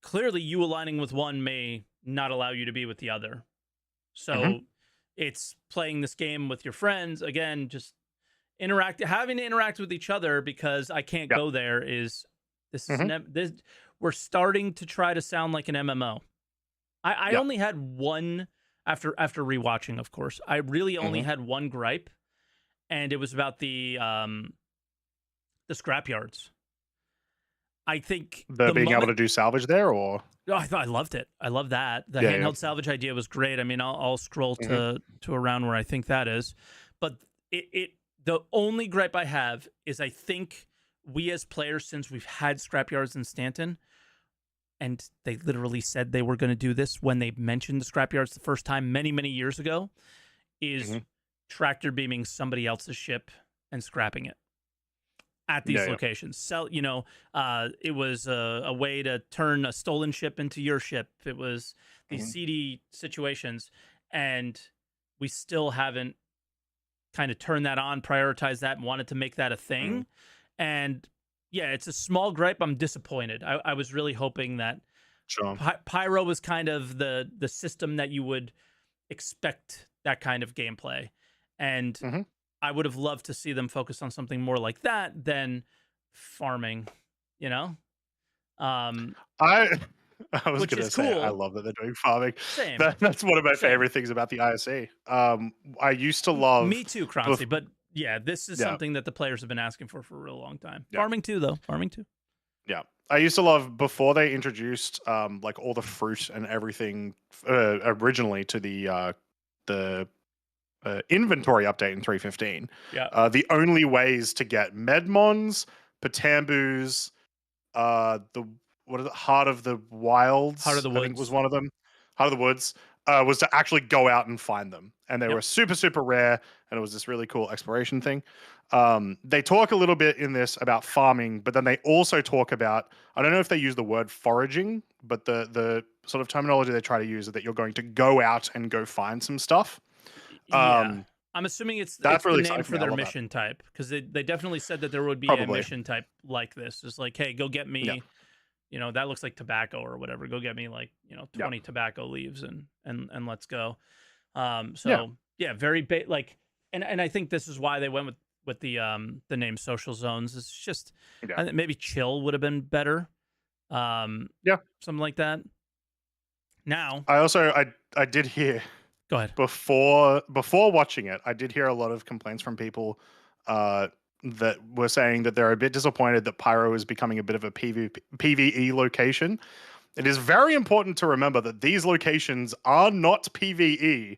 clearly you aligning with one may not allow you to be with the other. So it's playing this game with your friends, again, just having to interact with each other, because I can't go there we're starting to try to sound like an MMO. I only had one after rewatching, of course. I really only had one gripe, and it was about the scrapyards. I think being able to do salvage there, or I loved it. I love that. The handheld salvage idea was great. I mean, I'll scroll to around where I think that is, but the only gripe I have is I think we as players, since we've had scrapyards in Stanton, and they literally said they were going to do this when they mentioned the scrapyards the first time many years ago, is tractor beaming somebody else's ship and scrapping it at these locations. It was a way to turn a stolen ship into your ship. It was these seedy situations, and we still haven't kind of turned that on, prioritized that, and wanted to make that a thing. And yeah, it's a small gripe. I'm disappointed. I was really hoping that Pyro was kind of the system that you would expect that kind of gameplay. And I would have loved to see them focus on something more like that than farming, you know? I was going to say, cool. I love that they're doing farming. Same. That's one of my favorite things about the ISE. I used to love... Me too, Croncy, but yeah, this is something that the players have been asking for a real long time. Farming too, though. Farming too. Yeah. I used to love, before they introduced like all the fruit and everything originally to the inventory update in 3.15. The only ways to get Medmons, Patambus, Heart of the Wilds, Heart of the Woods, I think was one of them. Heart of the Woods was to actually go out and find them, and they were super, super rare, and it was this really cool exploration thing. They talk a little bit in this about farming, but then they also talk about, I don't know if they use the word foraging, but the sort of terminology they try to use is that you're going to go out and go find some stuff. I'm assuming it's really the name for their mission type, because they definitely said that there would be a mission type like this. It's like, hey, go get me, that looks like tobacco or whatever. Go get me 20 tobacco leaves and let's go. Very and I think this is why they went with the name social zones. It's just Yeah. I think maybe chill would have been better. Yeah. Something like that. Now, I did hear go ahead. before watching it, I did hear a lot of complaints from people that were saying that they're a bit disappointed that Pyro is becoming a bit of a PvE location. It is very important to remember that these locations are not PvE.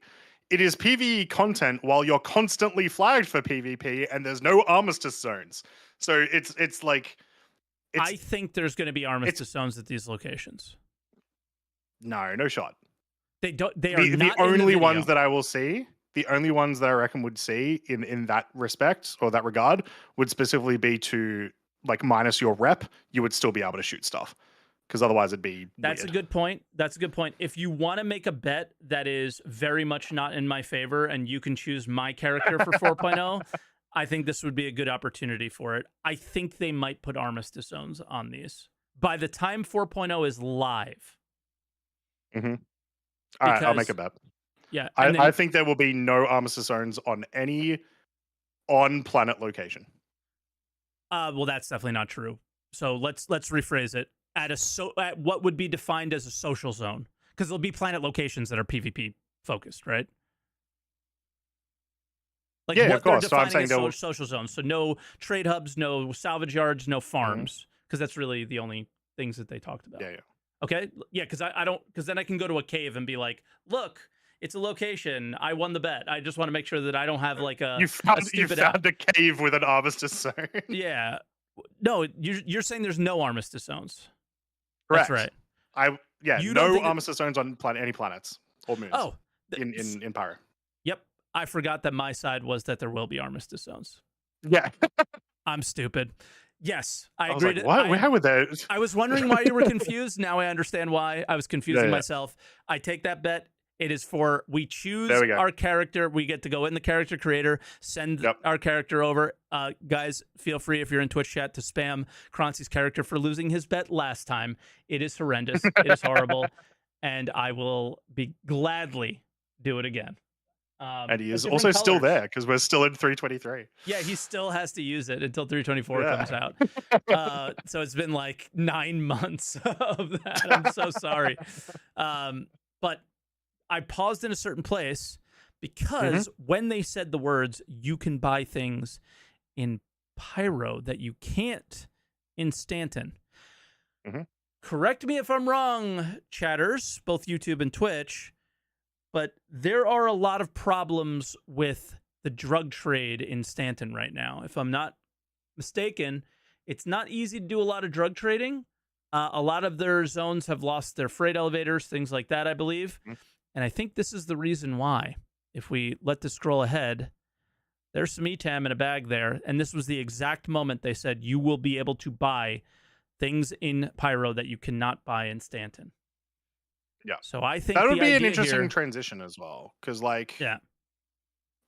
It is PvE content while you're constantly flagged for PvP and there's no armistice zones. So it's like I think there's going to be armistice zones at these locations. No shot. They don't. They are not the only ones that I will see. The only ones that I reckon would see in that respect or that regard would specifically be to like minus your rep. You would still be able to shoot stuff because otherwise it'd be. That's weird. a good point. That's a good point. If you want to make a bet that is very much not in my favor, and you can choose my character for 4.0. I think this would be a good opportunity for it. I think they might put armistice zones on these by the time 4.0 is live. Mm-hmm. All right, I'll make a bet. Yeah, I think there will be no armistice zones on any on-planet location. Well, that's definitely not true. So let's rephrase it. At what would be defined as a social zone, because there'll be planet locations that are PvP focused, right? Like yeah, what of course. They're defining so as social zones. So no trade hubs, no salvage yards, no farms, because that's really the only things that they talked about. Yeah. Okay. Yeah, because I don't, because then I can go to a cave and be like, look, it's a location. I won the bet. I just want to make sure that I don't have like a you found a cave with an armistice zone. Yeah. No, you're saying there's no armistice zones. Correct. That's right. No armistice zones on any planets or moons. Oh, in Pyro. Yep. I forgot that my side was that there will be armistice zones. Yeah. I'm stupid. Yes, I agree. Like, what? How would that? I was wondering why you were confused. Now I understand why. I was confusing myself. I take that bet. It is for we choose our character. We get to go in the character creator, send our character over. Guys, feel free if you're in Twitch chat to spam Croncy's character for losing his bet last time. It is horrendous. It is horrible. And I will be gladly do it again. And he is also still there because we're still in 323. Yeah, he still has to use it until 324 comes out. So it's been like 9 months of that. I'm so sorry. But I paused in a certain place because when they said the words, you can buy things in Pyro that you can't in Stanton. Correct me if I'm wrong, chatters, both YouTube and Twitch, but there are a lot of problems with the drug trade in Stanton right now. If I'm not mistaken, it's not easy to do a lot of drug trading. A lot of their zones have lost their freight elevators, things like that, I believe. And I think this is the reason why. If we let this scroll ahead, there's some ETAM in a bag there. And this was the exact moment they said you will be able to buy things in Pyro that you cannot buy in Stanton. Yeah. So I think that would be an interesting transition as well. Because, like,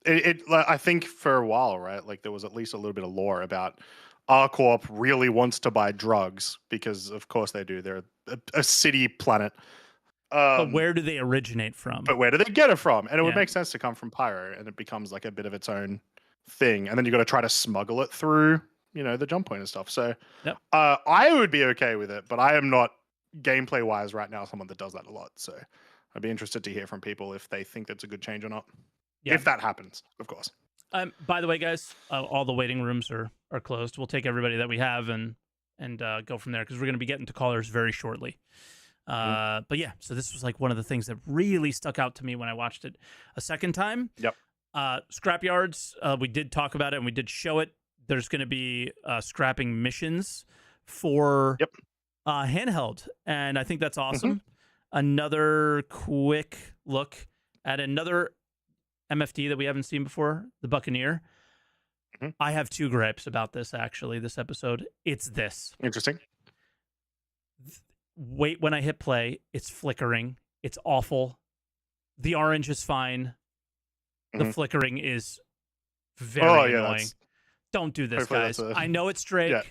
I think for a while, right, like there was at least a little bit of lore about R-Corp really wants to buy drugs because, of course, they do. They're a city planet. But where do they originate from? But where do they get it from? And it would make sense to come from Pyro, and it becomes like a bit of its own thing. And then you got to try to smuggle it through, the jump point and stuff. So I would be okay with it, but I am not gameplay wise right now someone that does that a lot. So I'd be interested to hear from people if they think that's a good change or not. Yeah. If that happens, of course. By the way, guys, all the waiting rooms are closed. We'll take everybody that we have and go from there because we're going to be getting to callers very shortly. But yeah, so this was like one of the things that really stuck out to me when I watched it a second time. Yep. Scrapyards, we did talk about it and we did show it. There's going to be scrapping missions for handheld, and I think that's awesome. Another quick look at another MFD that we haven't seen before, the Buccaneer. I have 2 gripes about this, actually, this episode. It's this. Interesting. Wait, when I hit play, it's flickering. It's awful. The orange is fine. The flickering is very annoying. Don't do this, guys. I know it's Drake. Yeah.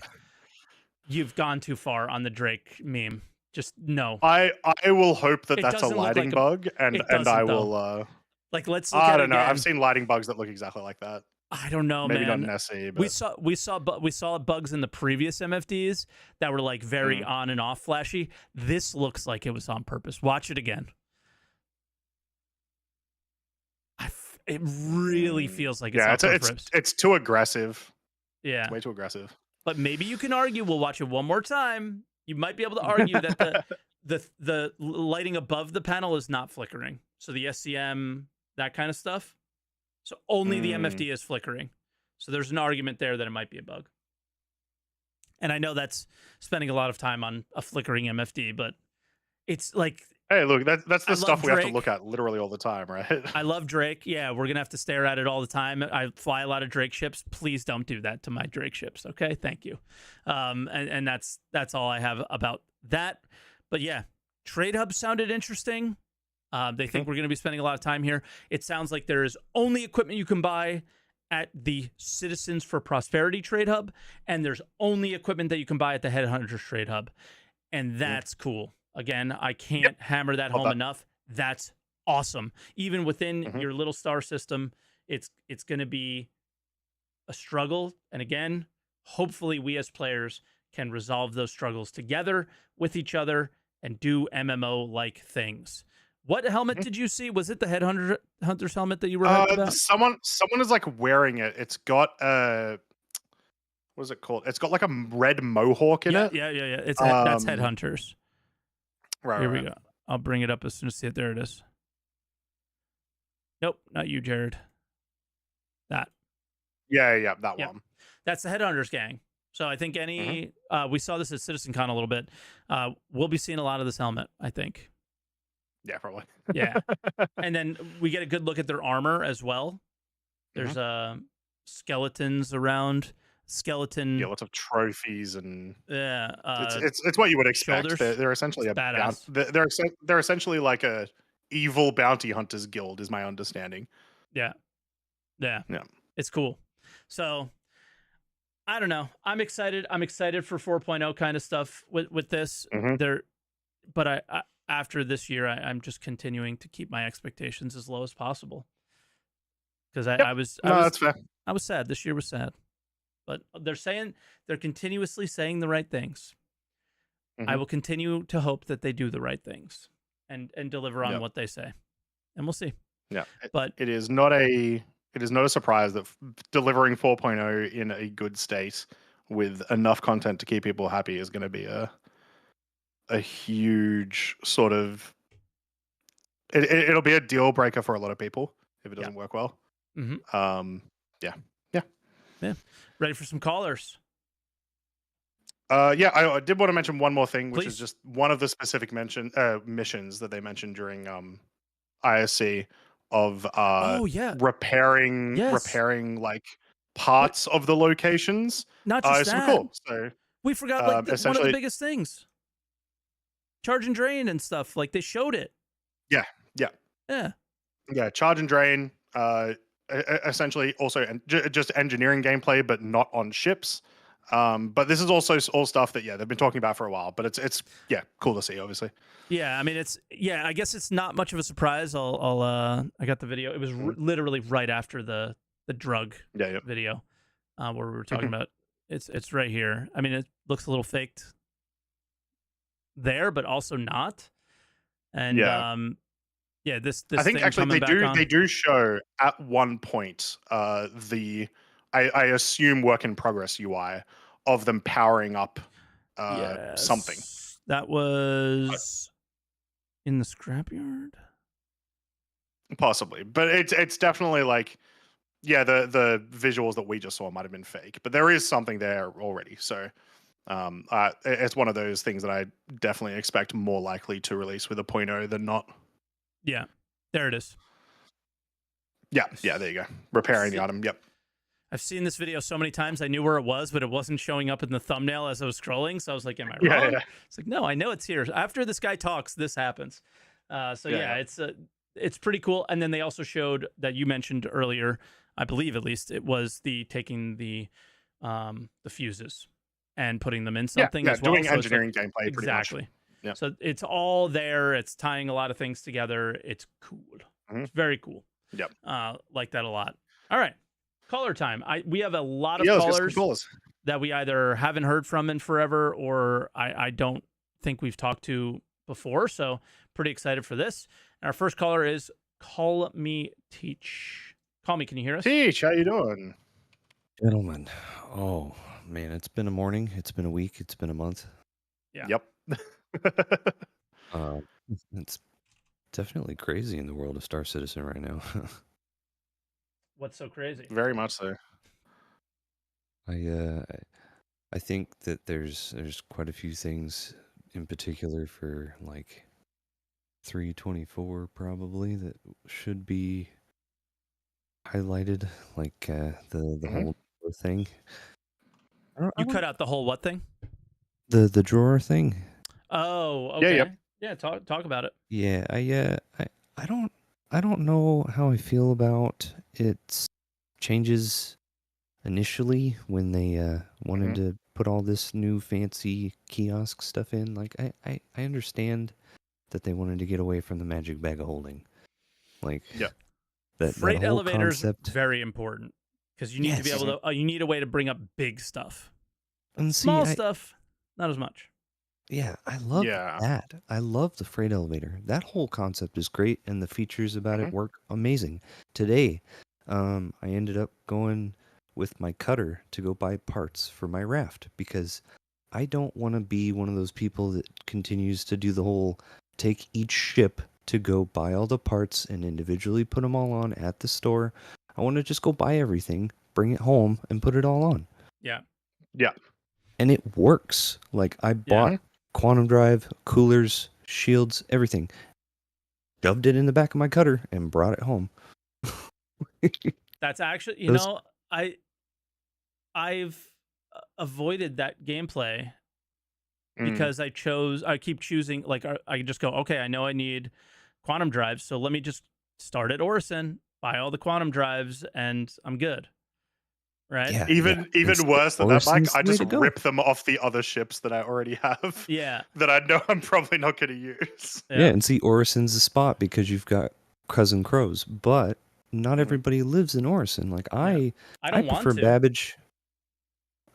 You've gone too far on the Drake meme. Just no. I will hope that that's a lighting bug, and I will. Like, let's look I at don't know. again. I've seen lighting bugs that look exactly like that. I don't know, Maybe man. not Nessie, but We saw bugs in the previous MFDs that were like very on and off flashy. This looks like it was on purpose. Watch it again. It really feels like it's too aggressive. Yeah, it's way too aggressive. But maybe you can argue. We'll watch it one more time. You might be able to argue that the lighting above the panel is not flickering. So the SCM, that kind of stuff. So only the MFD is flickering. So there's an argument there that it might be a bug. And I know that's spending a lot of time on a flickering MFD, but it's like, hey, look, that's the stuff we have to look at literally all the time, right? I love Drake. Yeah, we're gonna have to stare at it all the time. I fly a lot of Drake ships. Please don't do that to my Drake ships. Okay, thank you. And that's all I have about that. But yeah, Trade Hub sounded interesting. They think we're gonna be spending a lot of time here. It sounds like there is only equipment you can buy at the Citizens for Prosperity Trade Hub, and there's only equipment that you can buy at the Headhunters Trade Hub, and that's cool. Again, I can't hammer that home enough. That's awesome. Even within your little star system, it's going to be a struggle. And again, hopefully we as players can resolve those struggles together with each other and do MMO-like things. What helmet did you see? Was it the Headhunter's helmet that you were hyped about? Someone is like wearing it. It's got what is it called? It's got like a red mohawk in it. Yeah. That's Headhunters. Right. Here we go. I'll bring it up as soon as I see it. There it is. Nope, not you, Jared. That. Yeah, that one. That's the Headhunters gang. So I think we saw this at CitizenCon a little bit. We'll be seeing a lot of this helmet, I think. Yeah, probably. Yeah. And then we get a good look at their armor as well. There's skeletons around. Lots of trophies and it's what you would expect. They're essentially they're essentially like a evil bounty hunters guild, is my understanding. Yeah. It's cool. So I don't know. I'm excited for 4.0 kind of stuff with this. But I after this year, I'm just continuing to keep my expectations as low as possible. Because that's fair. I was sad. This year was sad. But they're continuously saying the right things. I will continue to hope that they do the right things and deliver on what they say. And we'll see. Yeah. But it is not a surprise that delivering 4.0 in a good state with enough content to keep people happy is going to be a huge sort of it'll be a deal breaker for a lot of people if it doesn't work well. Yeah. Ready for some callers? I did want to mention one more thing, which is just one of the specific missions that they mentioned during ISC of repairing like parts of the locations. Not just that. Cool. So we forgot one of the biggest things. Charge and drain and stuff. Like they showed it. Yeah. Charge and drain. Essentially also just engineering gameplay, but not on ships. But this is also all stuff that they've been talking about for a while, but it's cool to see, obviously. I mean I guess it's not much of a surprise. I got the video. It was literally right after the drug video where we were talking about it's right here. I mean, it looks a little faked there, but also not. And this I think actually they do show at one point I assume work in progress UI of them powering up something. That was in the scrapyard? Possibly. But it's definitely like the visuals that we just saw might have been fake, but there is something there already. So it's one of those things that I definitely expect more likely to release with a 0.0 than not. Yeah, there it is. Yeah, there you go. Repairing the item. Yep. I've seen this video so many times. I knew where it was, but it wasn't showing up in the thumbnail as I was scrolling. So I was like, "Am I wrong?" Yeah. It's like, no, I know it's here. After this guy talks, this happens. It's pretty cool. And then they also showed that you mentioned earlier, I believe at least, it was taking the fuses and putting them in something as well. Doing engineering gameplay pretty much. Exactly. Yeah. So it's all there. It's tying a lot of things together. It's cool. It's very cool. Yep. Like that a lot. All right. caller time. We have a lot of let's get some callers callers that we either haven't heard from in forever or I don't think we've talked to before. So pretty excited for this. And our first caller is Call Me Teach. Call me, can you hear us? Teach, how you doing? Gentlemen, oh man, it's been a morning, it's been a week, it's been a month. Yeah. Yep. It's definitely crazy in the world of Star Citizen right now. What's so crazy? Very much so. I think that there's quite a few things in particular for like 324 probably that should be highlighted, like the whole thing. You cut out the whole what thing? The drawer thing. Oh, okay. Yeah, yeah. Talk about it. Yeah, I don't know how I feel about its changes initially when they wanted to put all this new fancy kiosk stuff in. Like I understand that they wanted to get away from the magic bag of holding. Like that freight whole elevators concept very important because you need to be able to you need a way to bring up big stuff. And small stuff, not as much. Yeah, I love that. I love the freight elevator. That whole concept is great, and the features about it work amazing. Today, I ended up going with my cutter to go buy parts for my raft because I don't want to be one of those people that continues to do the whole take each ship to go buy all the parts and individually put them all on at the store. I want to just go buy everything, bring it home, and put it all on. Yeah. Yeah. And it works. Like, I bought quantum drive, coolers, shields, everything. Shoved it in the back of my cutter and brought it home. That's actually, I've avoided that gameplay because I keep choosing, like, I just go, okay, I know I need quantum drives, so let me just start at Orison, buy all the quantum drives, and I'm good. Right? Yeah, even worse than that, Mike, I just rip them off the other ships that I already have. Yeah. That I know I'm probably not going to use. Yeah, and see, Orison's the spot because you've got Cousin Crows, but not everybody lives in Orison. Like, I prefer Babbage.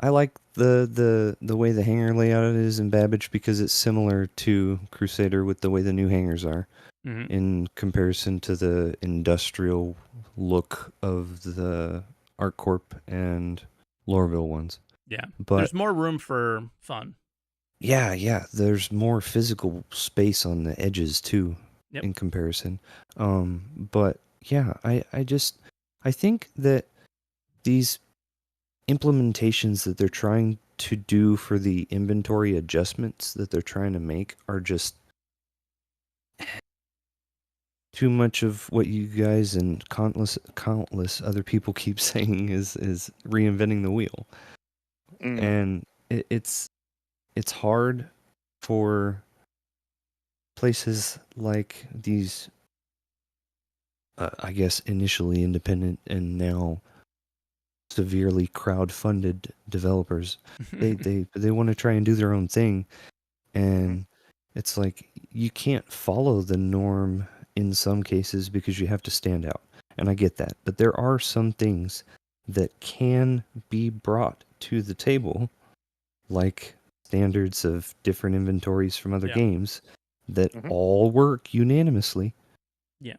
I like the way the hangar layout is in Babbage because it's similar to Crusader with the way the new hangars are in comparison to the industrial look of the ArcCorp and Lorville ones. Yeah, but there's more room for fun. Yeah, there's more physical space on the edges too, in comparison. But yeah, I think that these implementations that they're trying to do for the inventory adjustments that they're trying to make are just too much of what you guys and countless other people keep saying is reinventing the wheel. And it's hard for places like these I guess initially independent and now severely crowd-funded developers. they want to try and do their own thing, and it's like you can't follow the norm in some cases because you have to stand out. And I get that. But there are some things that can be brought to the table, like standards of different inventories from other games that all work unanimously. Yeah.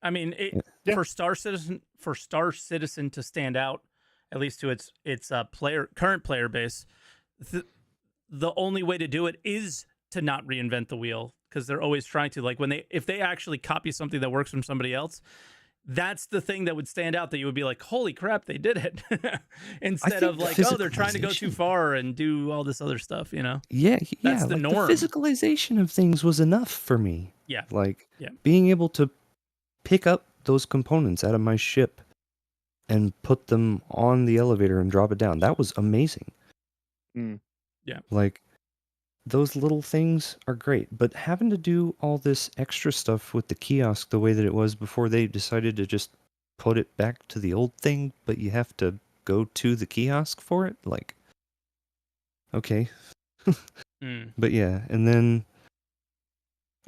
I mean, for Star Citizen to stand out, at least to its current player base, the only way to do it is to not reinvent the wheel, because they're always trying to, like, if they actually copy something that works from somebody else, that's the thing that would stand out, that you would be like, holy crap, they did it. Instead of like, oh, they're trying to go too far and do all this other stuff, Yeah, that's the norm. The physicalization of things was enough for me. Yeah. Like, being able to pick up those components out of my ship and put them on the elevator and drop it down. That was amazing. Yeah. Like, those little things are great, but having to do all this extra stuff with the kiosk the way that it was before they decided to just put it back to the old thing, but you have to go to the kiosk for it, like, okay. But yeah, and then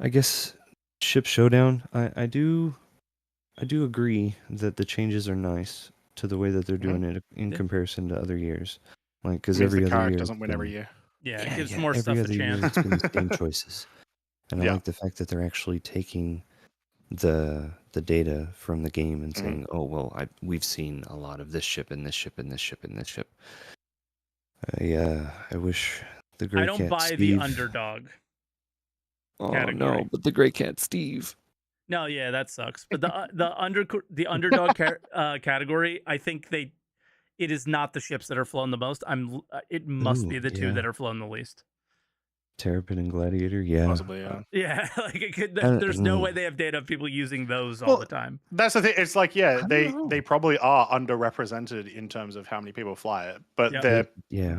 I guess Ship Showdown, I do agree that the changes are nice. to the way that they're doing it in comparison to other years. Like, because Means every the other carrot year doesn't win every year. Yeah, it gives more stuff every a other year chance. it's been the same choices. And I like the fact that they're actually taking the data from the game and saying, oh, well, we've seen a lot of this ship and this ship and this ship and this ship. I wish the Gray I don't Cat buy Steve... the underdog category. No, but the Gray Cat Steve. No, yeah, that sucks. But the underdog category, I think it is not the ships that are flown the most. It must be the two that are flown the least. Terrapin and Gladiator, yeah. Possibly, yeah. Yeah, like there's no way they have data of people using those all the time. That's the thing. It's like, they probably are underrepresented in terms of how many people fly it, but they're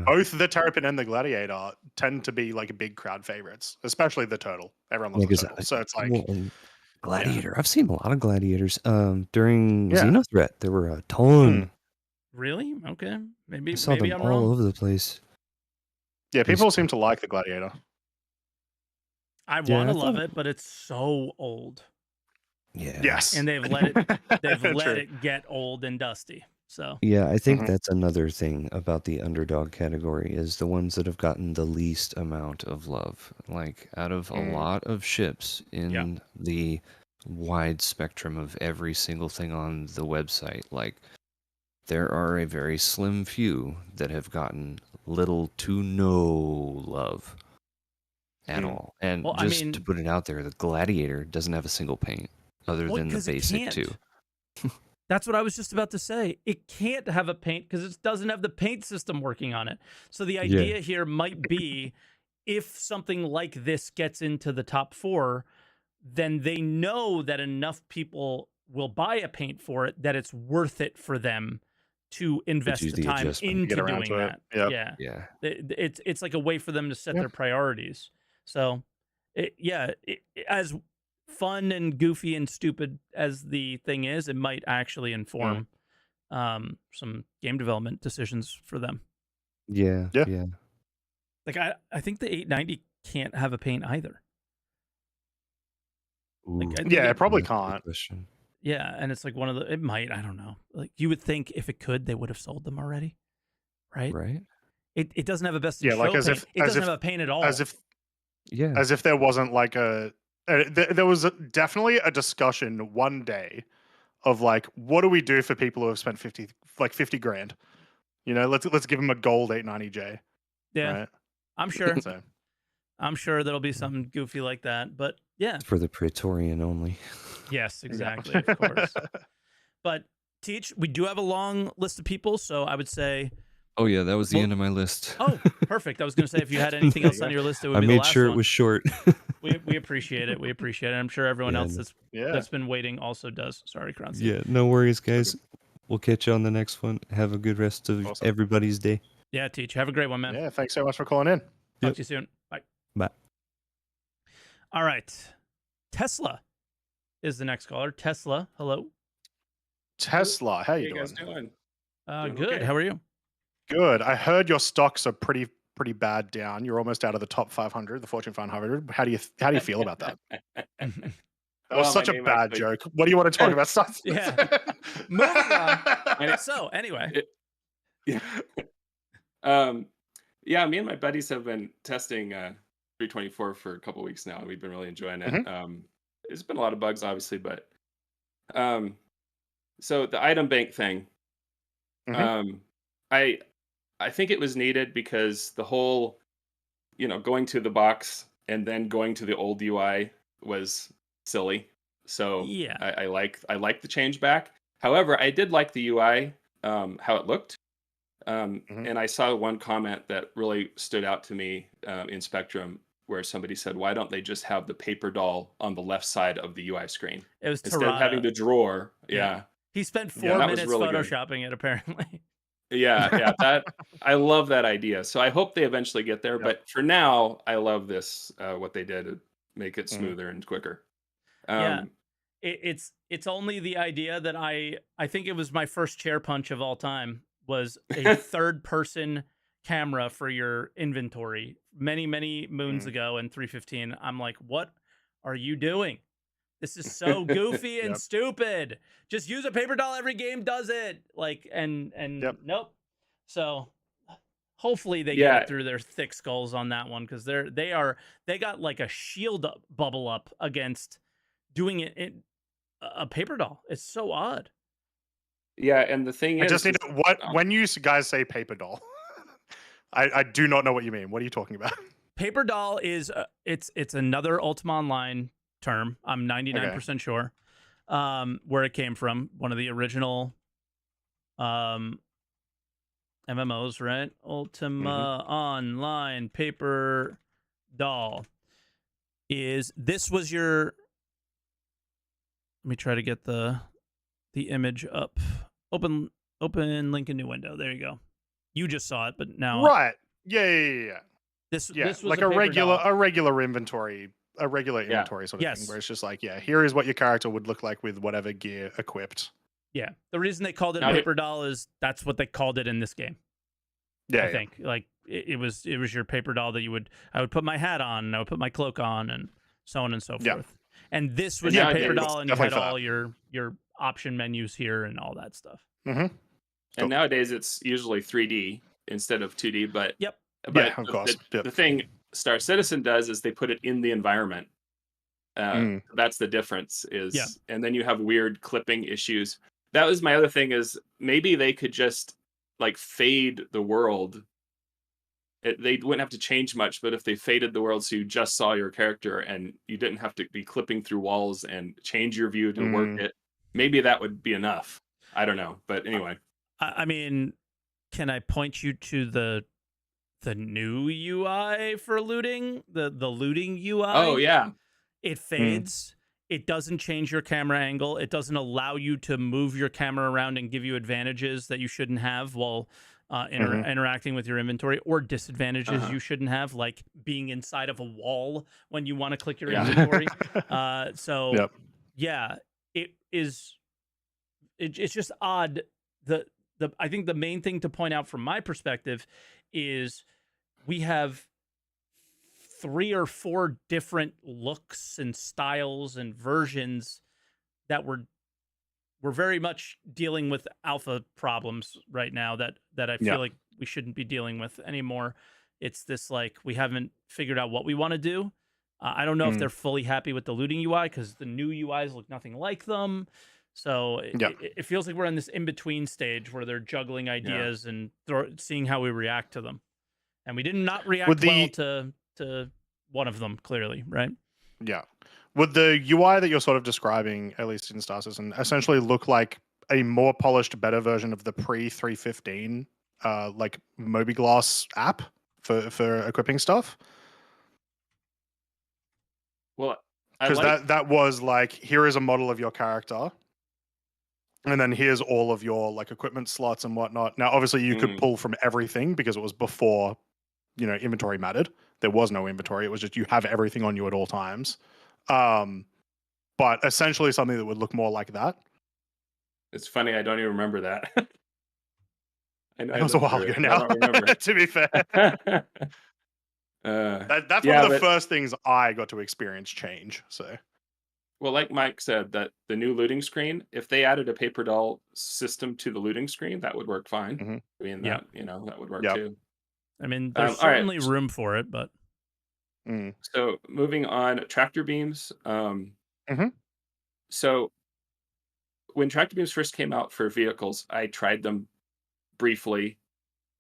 both the Terrapin and the Gladiator tend to be like big crowd favorites, especially the Turtle. Everyone loves the Turtle, so it's like Gladiator. I've seen a lot of Gladiators. During Xenothreat, there were a ton. Really? Okay, maybe I saw them I'm all wrong. over the place. Yeah, people seem to like the Gladiator. I want to love it, but it's so old. Yeah. Yes. And they've let it get old and dusty. So yeah, I think that's another thing about the underdog category is the ones that have gotten the least amount of love. Like out of a lot of ships in the wide spectrum of every single thing on the website, like there are a very slim few that have gotten little to no love at all. And to put it out there, the Gladiator doesn't have a single paint other than the basic two. That's what I was just about to say. It can't have a paint because it doesn't have the paint system working on it. So the idea here might be if something like this gets into the top 4, then they know that enough people will buy a paint for it that it's worth it for them to invest the time into doing that. Yeah. It's like a way for them to set their priorities. So, as fun and goofy and stupid as the thing is, it might actually inform some game development decisions for them. Yeah. Like I think the 890 can't have a paint either. Like, it probably can't. Yeah, and it's like it might, I don't know. Like you would think if it could, they would have sold them already, right? Right. It doesn't have a best in show paint. It doesn't have a paint at all. As if there wasn't like there was definitely a discussion one day of like, what do we do for people who have spent 50 grand? You know, let's give them a gold 890J. Yeah, right? I'm sure. I'm sure there'll be something goofy like that, but yeah, for the Praetorian only. Yes, exactly, of course. But Teach, we do have a long list of people, so I would say. Oh yeah, that was the end of my list. Oh, perfect. I was going to say if you had anything else on your list, it would be the last one. I made sure it was short. we appreciate it. We appreciate it. I'm sure everyone else that's been waiting also does. Sorry, Croncy. Yeah, no worries, guys. We'll catch you on the next one. Have a good rest of everybody's day. Yeah, Teach. Have a great one, man. Yeah, thanks so much for calling in. Talk to you soon. Bye. Bye. All right. Tesla is the next caller. Tesla, hello. Tesla, how you guys doing? Good. Okay. How are you? Good. I heard your stocks are pretty bad down. You're almost out of the top 500, the Fortune 500. How do you feel about that? That was such a bad joke. What do you want to talk about? Yeah. Moving on. So anyway. Me and my buddies have been testing 324 for a couple of weeks now, and we've been really enjoying it. There's been a lot of bugs, obviously, but so the item bank thing, I think it was needed because the whole, going to the box and then going to the old UI was silly. So yeah, I like the change back. However, I did like the UI, how it looked. And I saw one comment that really stood out to me in Spectrum, where somebody said, "Why don't they just have the paper doll on the left side of the UI screen It was instead of having the drawer?" Yeah. He spent 4 minutes really photoshopping it, apparently. Yeah, that I love that idea. So I hope they eventually get there. But for now, I love this what they did to make it smoother and quicker. It's only the idea that I think it was my first chair punch of all time was a third person camera for your inventory many moons ago in 315. I'm like, what are you doing? This is so goofy and stupid. Just use a paper doll. Every game does it. Like, and nope. So hopefully they get it through their thick skulls on that one, because they got like a shield bubble up against doing it in a paper doll. It's so odd. Yeah, and the thing I is, just need to, when you guys say paper doll, I do not know what you mean. What are you talking about? Paper doll is it's another Ultima Online term. I'm 99% sure where it came from. One of the original MMOs, right? Ultima Online paper doll this was your. Let me try to get the image up. Open link in new window. There you go. You just saw it, but now right. Yeah. This was like a regular inventory, inventory sort of thing, where it's just like, here is what your character would look like with whatever gear equipped. Yeah, the reason they called it a paper doll is that's what they called it in this game. I think like it was your paper doll that I would put my hat on, and I would put my cloak on, and so on and so forth. And this was your paper doll, and you had all your option menus here and all that stuff. And nowadays it's usually 3D instead of 2D, but of course. The thing Star Citizen does is they put it in the environment. That's the difference. And then you have weird clipping issues. That was my other thing, is maybe they could just like fade the world. They wouldn't have to change much, but if they faded the world so you just saw your character and you didn't have to be clipping through walls and change your view to work it, maybe that would be enough. I don't know, but anyway. I mean, can I point you to the new UI for looting? The looting UI? Oh, yeah. It fades. It doesn't change your camera angle. It doesn't allow you to move your camera around and give you advantages that you shouldn't have while interacting with your inventory, or disadvantages you shouldn't have, like being inside of a wall when you want to click your inventory. It's just odd. I think the main thing to point out from my perspective is we have 3 or 4 different looks and styles and versions that we're very much dealing with alpha problems right now that I feel like we shouldn't be dealing with anymore. It's this, like, we haven't figured out what we want to do. I don't know if they're fully happy with the looting UI, because the new UIs look nothing like them. So it feels like we're in this in-between stage where they're juggling ideas and seeing how we react to them. And we did not react well to one of them, clearly, right? Yeah. Would the UI that you're sort of describing, at least in Star Citizen, essentially look like a more polished, better version of the pre-315 like Mobiglass app for equipping stuff? Well, because that was like, here is a model of your character, and then here's all of your like equipment slots and whatnot. Now, obviously, you could pull from everything because it was before, inventory mattered. There was no inventory. It was just you have everything on you at all times. But essentially something that would look more like that. It's funny, I don't even remember that. It was a while ago now. I don't remember. To be fair. That's one of the first things I got to experience change. So, well, like Mike said, that the new looting screen, if they added a paper doll system to the looting screen, that would work fine. I mean, that would work too. I mean, there's certainly room for it, but. So moving on, tractor beams. So when tractor beams first came out for vehicles, I tried them briefly,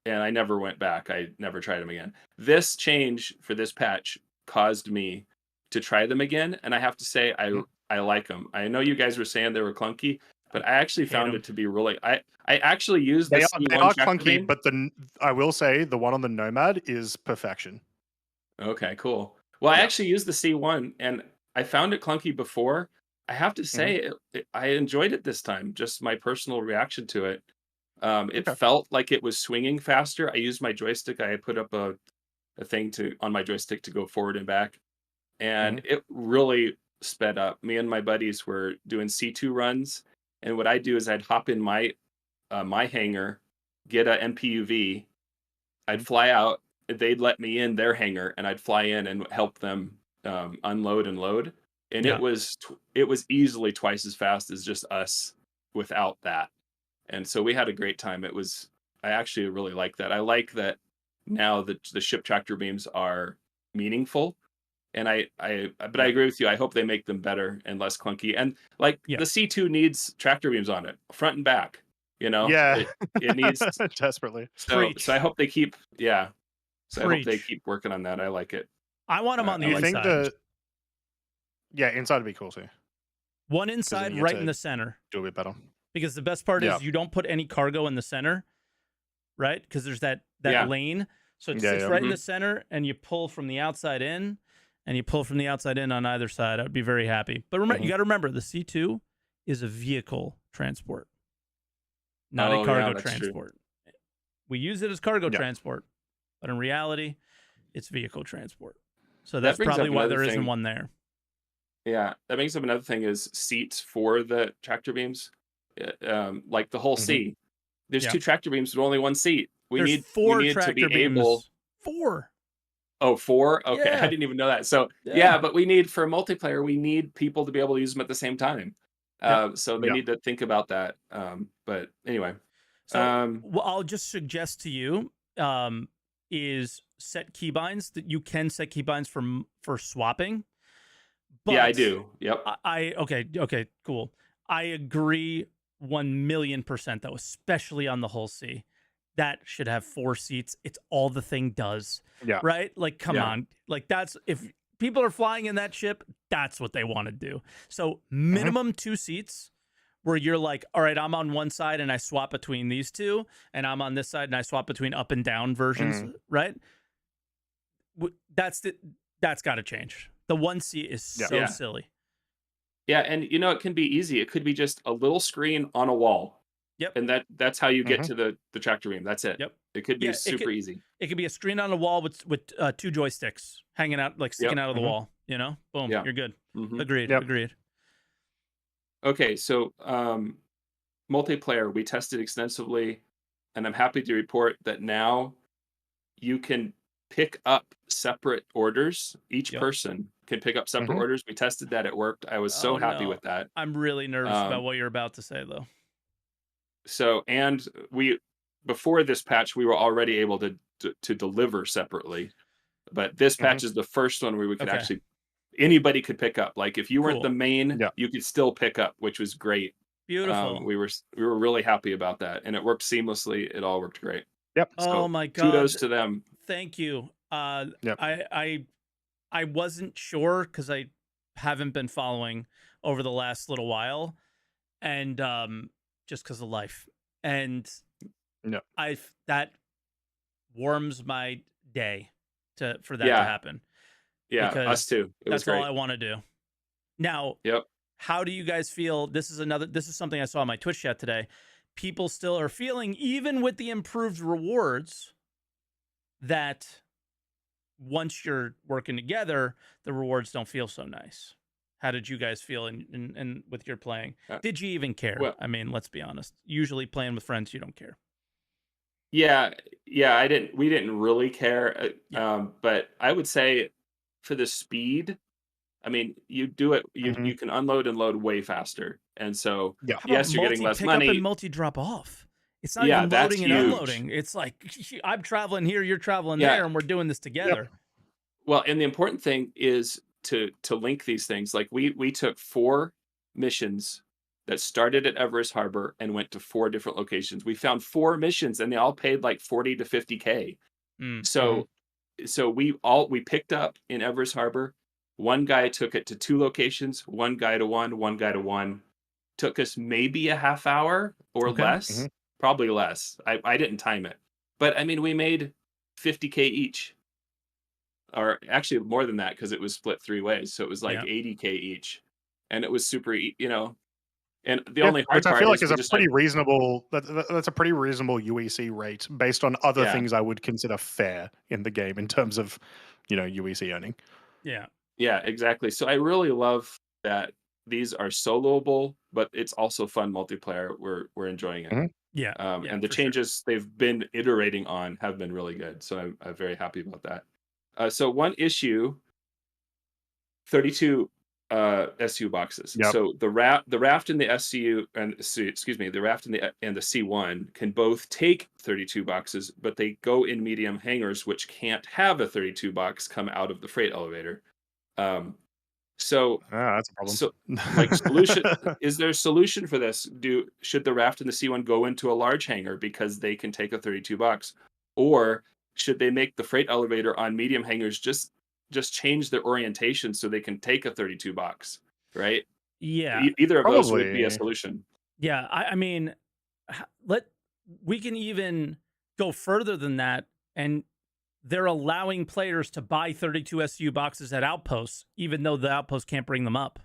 and I never went back. I never tried them again. This change for this patch caused me to try them again, and I have to say I like them. I know you guys were saying they were clunky, but I actually found it to be really. I actually used the C1 they are tractor clunky, beam. but I will say the one on the Nomad is perfection. Okay, cool. Well, I actually used the C1, and I found it clunky before. I have to say, I enjoyed it this time. Just my personal reaction to it. It felt like it was swinging faster. I used my joystick. I put up a thing on my joystick to go forward and back, and it really sped up. Me and my buddies were doing C2 runs, and what I do is I'd hop in my hangar, get a MPUV, I'd fly out. They'd let me in their hangar, and I'd fly in and help them unload and load. and Yeah. it was easily twice as fast as just us without that. And so we had a great time. I actually really like that. I like that now that the ship tractor beams are meaningful. And I agree with you. I hope they make them better and less clunky. And like the C2 needs tractor beams on it, front and back. You know, Yeah, it needs desperately. So I hope they keep So I hope they Preach. keep working on that. I like it. I want them on the Do you think inside. Yeah, inside would be cool too. One inside, you get right to in the center. Do a bit better. Because the best part is you don't put any cargo in the center, right? Because there's that lane. So it sits right in the center, and you pull from the outside in, and you pull from the outside in on either side. I'd be very happy. But remember, you got to remember, the C2 is a vehicle transport, not a cargo transport. True. We use it as cargo transport, but in reality, it's vehicle transport. So that's probably why there isn't one there. Yeah, that brings up another thing is seats for the tractor beams. Like the whole C. There's 2 tractor beams but only 1 seat. We need 4 to tractor be beams. able 4. Oh, 4? Okay, Yeah. I didn't even know that. So but we need for multiplayer, we need people to be able to use them at the same time. So they need to think about that. But anyway, so what I'll just suggest to you is set keybinds that you can set keybinds for swapping. But yeah, I do. Yep. Okay, cool. I agree 1,000,000% though, especially on the Hull C. That should have 4 seats. It's all the thing does. Yeah. Right? Like, come on. Like, that's if people are flying in that ship, that's what they want to do. So minimum 2 seats where you're like, all right, I'm on one side and I swap between these two, and I'm on this side and I swap between up and down versions, right? That's got to change. The 1 seat is so silly. Yeah, and it can be easy. It could be just a little screen on a wall. Yep. And that's how you get to the tractor beam. That's it. Yep. It could be super easy. It could be a screen on a wall with 2 joysticks hanging out, like sticking out of the wall. Boom, you're good. Agreed. Okay, so multiplayer we tested extensively, and I'm happy to report that now you can pick up separate orders. Each person can pick up separate orders. We tested that; it worked. I was so happy with that. I'm really nervous about what you're about to say, though. So, and before this patch, we were already able to deliver separately, but this patch is the first one where we could actually anybody could pick up. Like if you weren't the main, you could still pick up, which was great. Beautiful. We were really happy about that, and it worked seamlessly. It all worked great. Yep. So, oh my god! Kudos to them. Thank you. I wasn't sure because I haven't been following over the last little while, and just because of life, and that warms my day for that to happen. Yeah, us too. That's all I want to do. Now, how do you guys feel? This is something I saw on my Twitch chat today. People still are feeling, even with the improved rewards, that once you're working together, the rewards don't feel so nice. How did you guys feel in with your playing? Did you even care? Well, I mean, let's be honest. Usually playing with friends, you don't care. Yeah, we didn't really care. But I would say for the speed, I mean, you do it, you can unload and load way faster. And so, yes, you're getting less money. Pick up and multi drop off. It's not even loading and unloading. It's like, I'm traveling here, you're traveling there, and we're doing this together. Well, and the important thing is to link these things. Like we took 4 missions that started at Everest Harbor and went to 4 different locations. We found 4 missions, and they all paid like 40 to 50K. So we picked up in Everest Harbor. One guy took it to 2 locations, one guy to 1, one guy to 1. Took us maybe a half hour or less, probably less. I didn't time it. But I mean, we made 50K each. Or actually more than that, because it was split 3 ways. So it was like 80K each. And it was super, and the only hard part I feel like is a pretty reasonable. That's a pretty reasonable UEC rate based on other things I would consider fair in the game in terms of, UEC earning. Yeah, exactly. So I really love that these are soloable, but it's also fun multiplayer. We're enjoying it. And the changes they've been iterating on have been really good. So I'm very happy about that. So one issue, 32 SU boxes. Yep. So the raft and the SCU and excuse me, the raft and the C1 can both take 32 boxes, but they go in medium hangars which can't have a 32 box come out of the freight elevator. So that's a problem. So like solution is there a solution for this? Should the raft and the C1 go into a large hangar because they can take a 32 box? Or should they make the freight elevator on medium hangars just change their orientation so they can take a 32 box, right? Yeah. Either of those would be a solution. Yeah, I mean, we can even go further than that, and they're allowing players to buy 32 SU boxes at outposts, even though the outpost can't bring them up.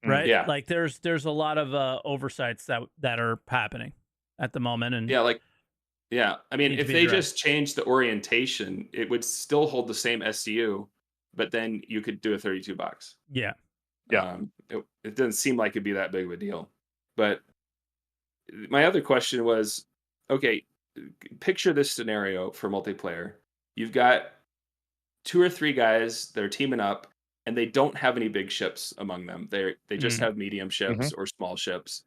Right? Yeah. Like there's a lot of oversights that are happening at the moment, and yeah. I mean, if they just change the orientation, it would still hold the same SCU, but then you could do a 32 box. Yeah. Yeah. It doesn't seem like it'd be that big of a deal. But my other question was, okay, picture this scenario for multiplayer. You've got 2 or 3 guys that are teaming up, and they don't have any big ships among them. They just have medium ships or small ships,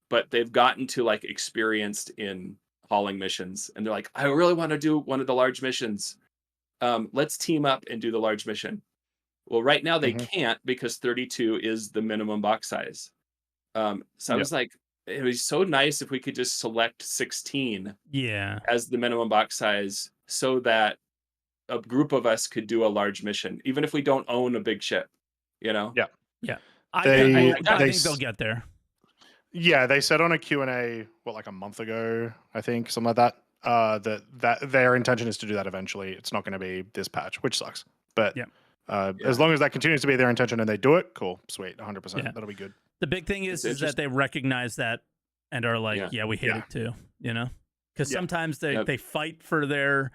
but they've gotten to like experienced in hauling missions, and they're like, I really want to do one of the large missions. Let's team up and do the large mission. Well, right now they can't because 32 is the minimum box size. So I was like, it was so nice if we could just select 16 as the minimum box size so that a group of us could do a large mission, even if we don't own a big ship, you know? Yeah. I think they'll get there. Yeah, they said on a Q&A, like a month ago, I think, something like that, that their intention is to do that eventually. It's not going to be this patch, which sucks. But as long as that continues to be their intention and they do it, cool, sweet, 100%. That'll be good. The big thing is that they recognize that and are like, we hate it too, you know? Because sometimes they fight for their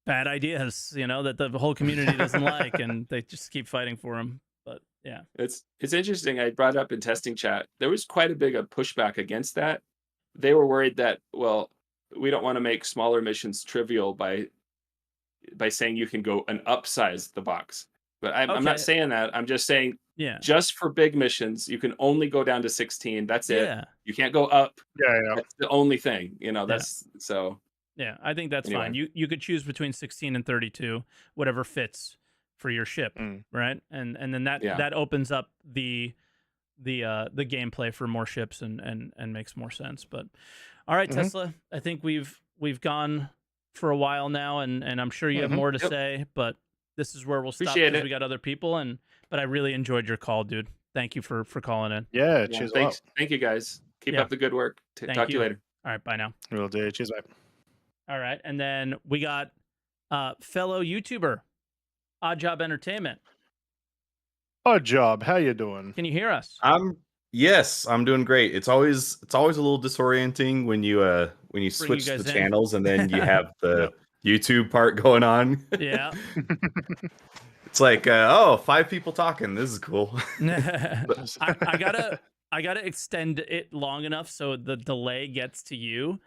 bad ideas, you know, that the whole community doesn't like, and they just keep fighting for them. But yeah, it's interesting. I brought up in testing chat, there was quite a big pushback against that. They were worried that, well, we don't want to make smaller missions trivial by saying you can go and upsize the box. But I'm not saying that. I'm just saying, just for big missions, you can only go down to 16. That's it. You can't go up. That's the only thing. You know, that's so. Yeah, I think that's fine. You could choose between 16 and 32, whatever fits for your ship, right? And then that opens up the gameplay for more ships and makes more sense. But all right, Tesla, I think we've gone for a while now, and I'm sure you have more to say, but this is where we'll stop because we got other people. But I really enjoyed your call, dude. Thank you for calling in. Yeah, cheers. Thanks. Thank you, guys. Keep up the good work. Talk to you later. All right, bye now. Will do. Cheers, mate. All right, and then we got fellow YouTuber, Odd Job Entertainment. Odd Job, how you doing? Can you hear us? Yes, I'm doing great. It's always a little disorienting when you switch the channels and then you have the YouTube part going on. Yeah. It's like, 5 people talking. This is cool. I gotta extend it long enough so the delay gets to you,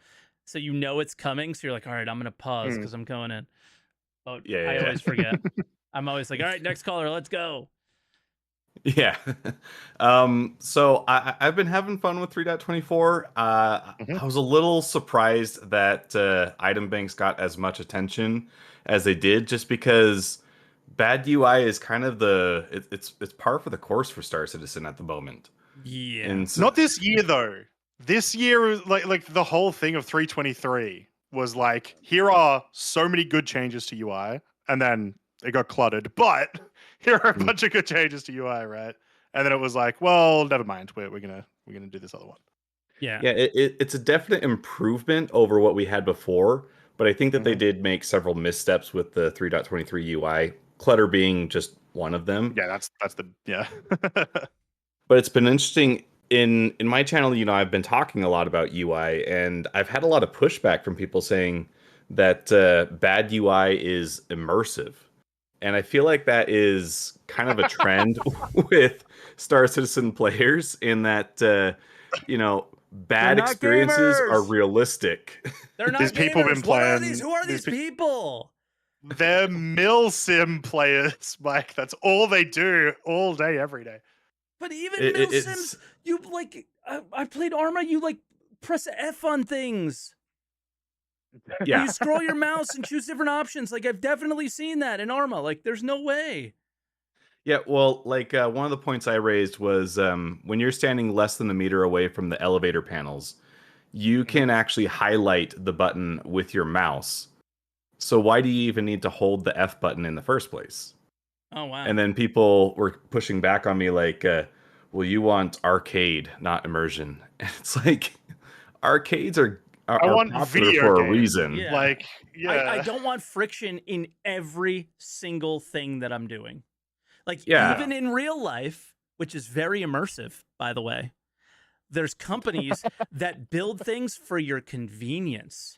so you know it's coming. So you're like, all right, I'm gonna pause because I'm going in. Oh, I always forget. I'm always like, all right, next caller, let's go. Yeah. So I've been having fun with 3.24. I was a little surprised that item banks got as much attention as they did, just because bad UI is kind of it's par for the course for Star Citizen at the moment. Yeah. And so, not this year though. This year, like the whole thing of 3.23 was like, here are so many good changes to UI, and then it got cluttered. But here are a bunch of good changes to UI, right? And then it was like, well, never mind. We're gonna do this other one. Yeah. It's a definite improvement over what we had before, but I think that they did make several missteps with the 3.23 UI. Clutter being just one of them. Yeah, that's the But it's been interesting. In my channel, you know, I've been talking a lot about UI, and I've had a lot of pushback from people saying that bad UI is immersive. And I feel like that is kind of a trend with Star Citizen players, in that, you know, bad experiences are realistic. They're not these gamers. People been playing. Who are these people? They're milsim players, Mike. That's all they do all day, every day. But even milsims, you like. I played Arma. You like press F on things. Yeah. You scroll your mouse and choose different options. Like I've definitely seen that in Arma. Like there's no way. Yeah, well, like one of the points I raised was when you're standing less than a meter away from the elevator panels, you can actually highlight the button with your mouse. So why do you even need to hold the F button in the first place? Oh, wow. And then people were pushing back on me like, well, you want arcade, not immersion. And it's like, arcades are popular for a reason. Yeah. Like, yeah. I don't want friction in every single thing that I'm doing. Like, even in real life, which is very immersive, by the way, there's companies that build things for your convenience.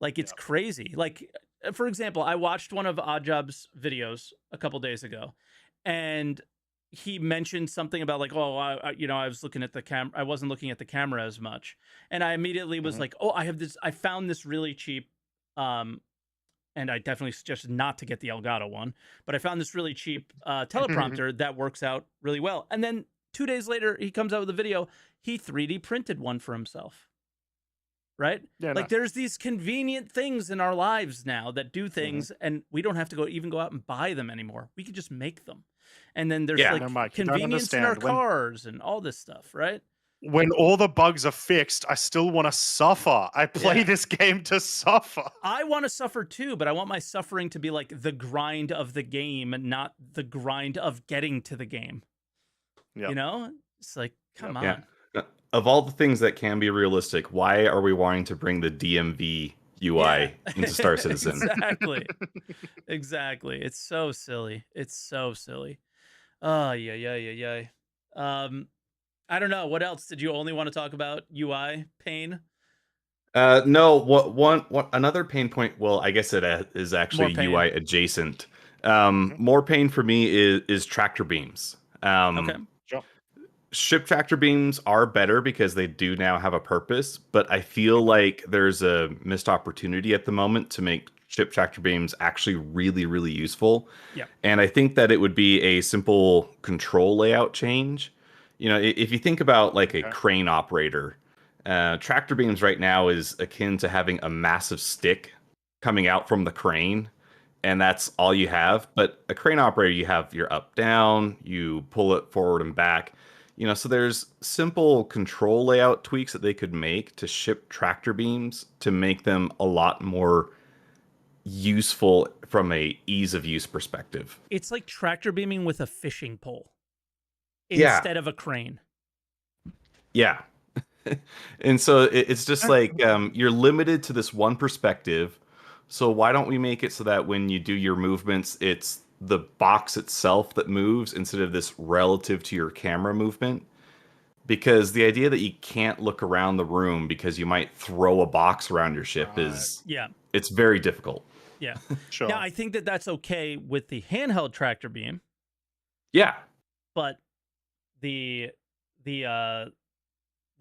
Like, it's crazy. Like, for example, I watched one of Oddjob's videos a couple days ago, and he mentioned something about like, oh, I was looking at the camera. I wasn't looking at the camera as much. And I immediately was like, oh, I found this really cheap, and I definitely suggested not to get the Elgato one, but I found this really cheap teleprompter that works out really well. And then 2 days later, he comes out with a video. He 3D printed one for himself. Right? Yeah, like there's these convenient things in our lives now that do things, and we don't have to go out and buy them anymore. We can just make them. And then there's Mike, convenience in our cars and all this stuff, right? When all the bugs are fixed, I still want to suffer. I play this game to suffer. I want to suffer too, but I want my suffering to be like the grind of the game, not the grind of getting to the game. Yep. You know? It's like, come on. Yeah. Of all the things that can be realistic, why are we wanting to bring the DMV UI into Star Citizen? Exactly. It's so silly. Oh, yeah. I don't know. What else? Did you only want to talk about UI pain? No. Another pain point. Well, I guess it is actually UI adjacent. More pain for me is tractor beams. Okay. Ship tractor beams are better because they do now have a purpose, but I feel like there's a missed opportunity at the moment to make ship tractor beams actually really, really useful. Yeah. And I think that it would be a simple control layout change. You know, if you think about like a crane operator, tractor beams right now is akin to having a massive stick coming out from the crane, and that's all you have. But a crane operator, you have your up, down, you pull it forward and back. You know, so there's simple control layout tweaks that they could make to ship tractor beams to make them a lot more useful from a ease of use perspective. It's like tractor beaming with a fishing pole instead of a crane. Yeah. And so it's just like you're limited to this one perspective. So why don't we make it so that when you do your movements, it's the box itself that moves instead of this relative to your camera movement? Because the idea that you can't look around the room because you might throw a box around your ship is it's very difficult. Yeah. Sure. Now I think that that's okay with the handheld tractor beam. Yeah. But the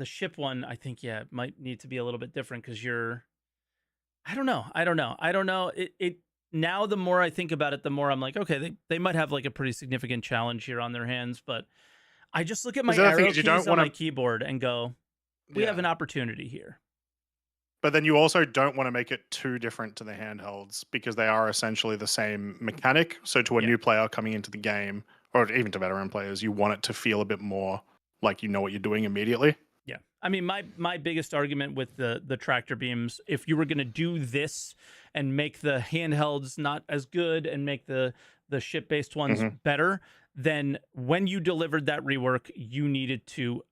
ship one, I think might need to be a little bit different because I don't know. It now, the more I think about it, the more I'm like, okay, they might have like a pretty significant challenge here on their hands, but I just look at my arrow keys on my keyboard and go, we have an opportunity here. But then you also don't want to make it too different to the handhelds because they are essentially the same mechanic. So to a new player coming into the game, or even to veteran players, you want it to feel a bit more like you know what you're doing immediately. Yeah. I mean, my biggest argument with the tractor beams, if you were going to do this and make the handhelds not as good and make the ship-based ones better, then when you delivered that rework, you needed to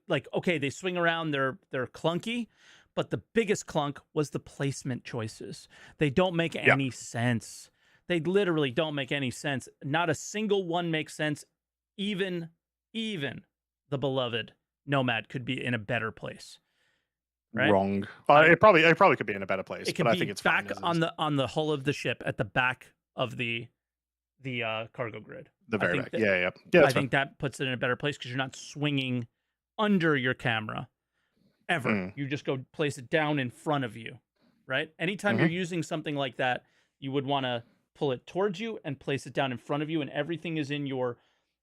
like, okay, they swing around, they're clunky, but the biggest clunk was the placement choices. They don't make any sense. They literally don't make any sense. Not a single one makes sense. Even the beloved Nomad could be in a better place. Right? Wrong. It probably could be in a better place. It could but be I think it's back fine on the hull of the ship at the back of the cargo grid. The very back. I think that puts it in a better place because you're not swinging under your camera ever. You just go place it down in front of you. Right? Anytime you're using something like that, you would want to pull it towards you and place it down in front of you, and everything is in you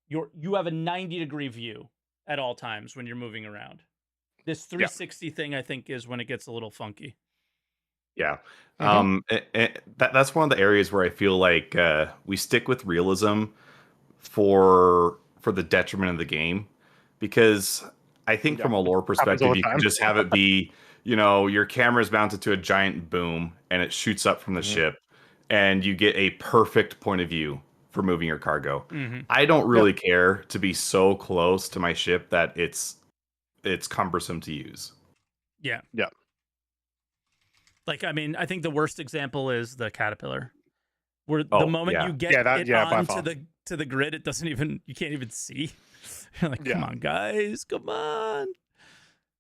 have a 90-degree view at all times when you're moving around. This 360 thing, I think, is when it gets a little funky. Yeah. That's one of the areas where I feel like we stick with realism for the detriment of the game, because I think from a lore perspective, you can just have it be, your camera's mounted to a giant boom and it shoots up from the ship, and you get a perfect point of view for moving your cargo. I don't really care to be so close to my ship that it's cumbersome to use. Yeah. Yeah. Like, I mean, I think the worst example is the caterpillar, where the moment you get it onto the grid, it doesn't even, you can't even see. You're like, come on, guys, come on.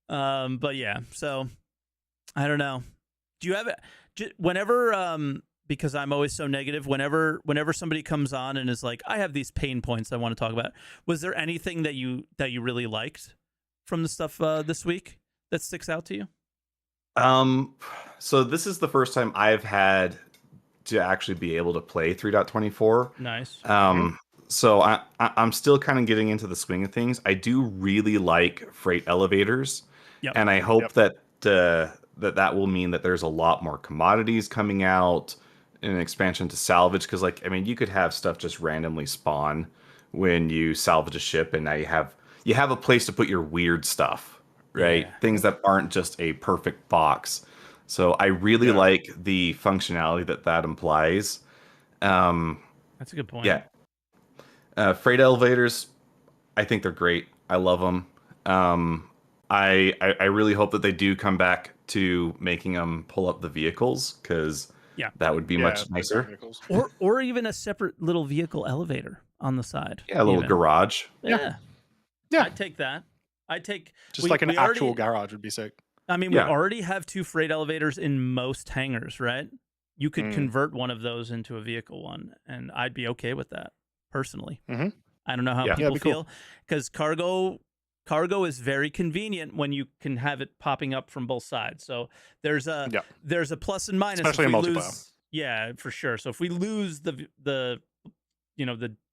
But yeah, so I don't know. Do you have it whenever? Because I'm always so negative. Whenever somebody comes on and is like, I have these pain points I want to talk about. Was there anything that you really liked from the stuff this week that sticks out to you? So this is the first time I've had to actually be able to play 3.24. Nice. So I'm still kind of getting into the swing of things. I do really like freight elevators, and I hope that that will mean that there's a lot more commodities coming out in an expansion to salvage. Because, like, I mean, you could have stuff just randomly spawn when you salvage a ship, and now you have a place to put your weird stuff, right? Yeah. Things that aren't just a perfect box. So I really like the functionality that implies. That's a good point. Yeah. Freight elevators, I think they're great. I love them. I really hope that they do come back to making them pull up the vehicles, because that would be much nicer. Or even a separate little vehicle elevator on the side. Yeah, a little garage. Yeah. I'd take that. Just like an actual garage would be sick. I mean, we already have 2 freight elevators in most hangars, right? You could convert one of those into a vehicle one, and I'd be okay with that, personally. I don't know how people feel, because cargo is very convenient when you can have it popping up from both sides. So there's a plus and minus. Especially in multiplayer. Yeah, for sure. So if we lose the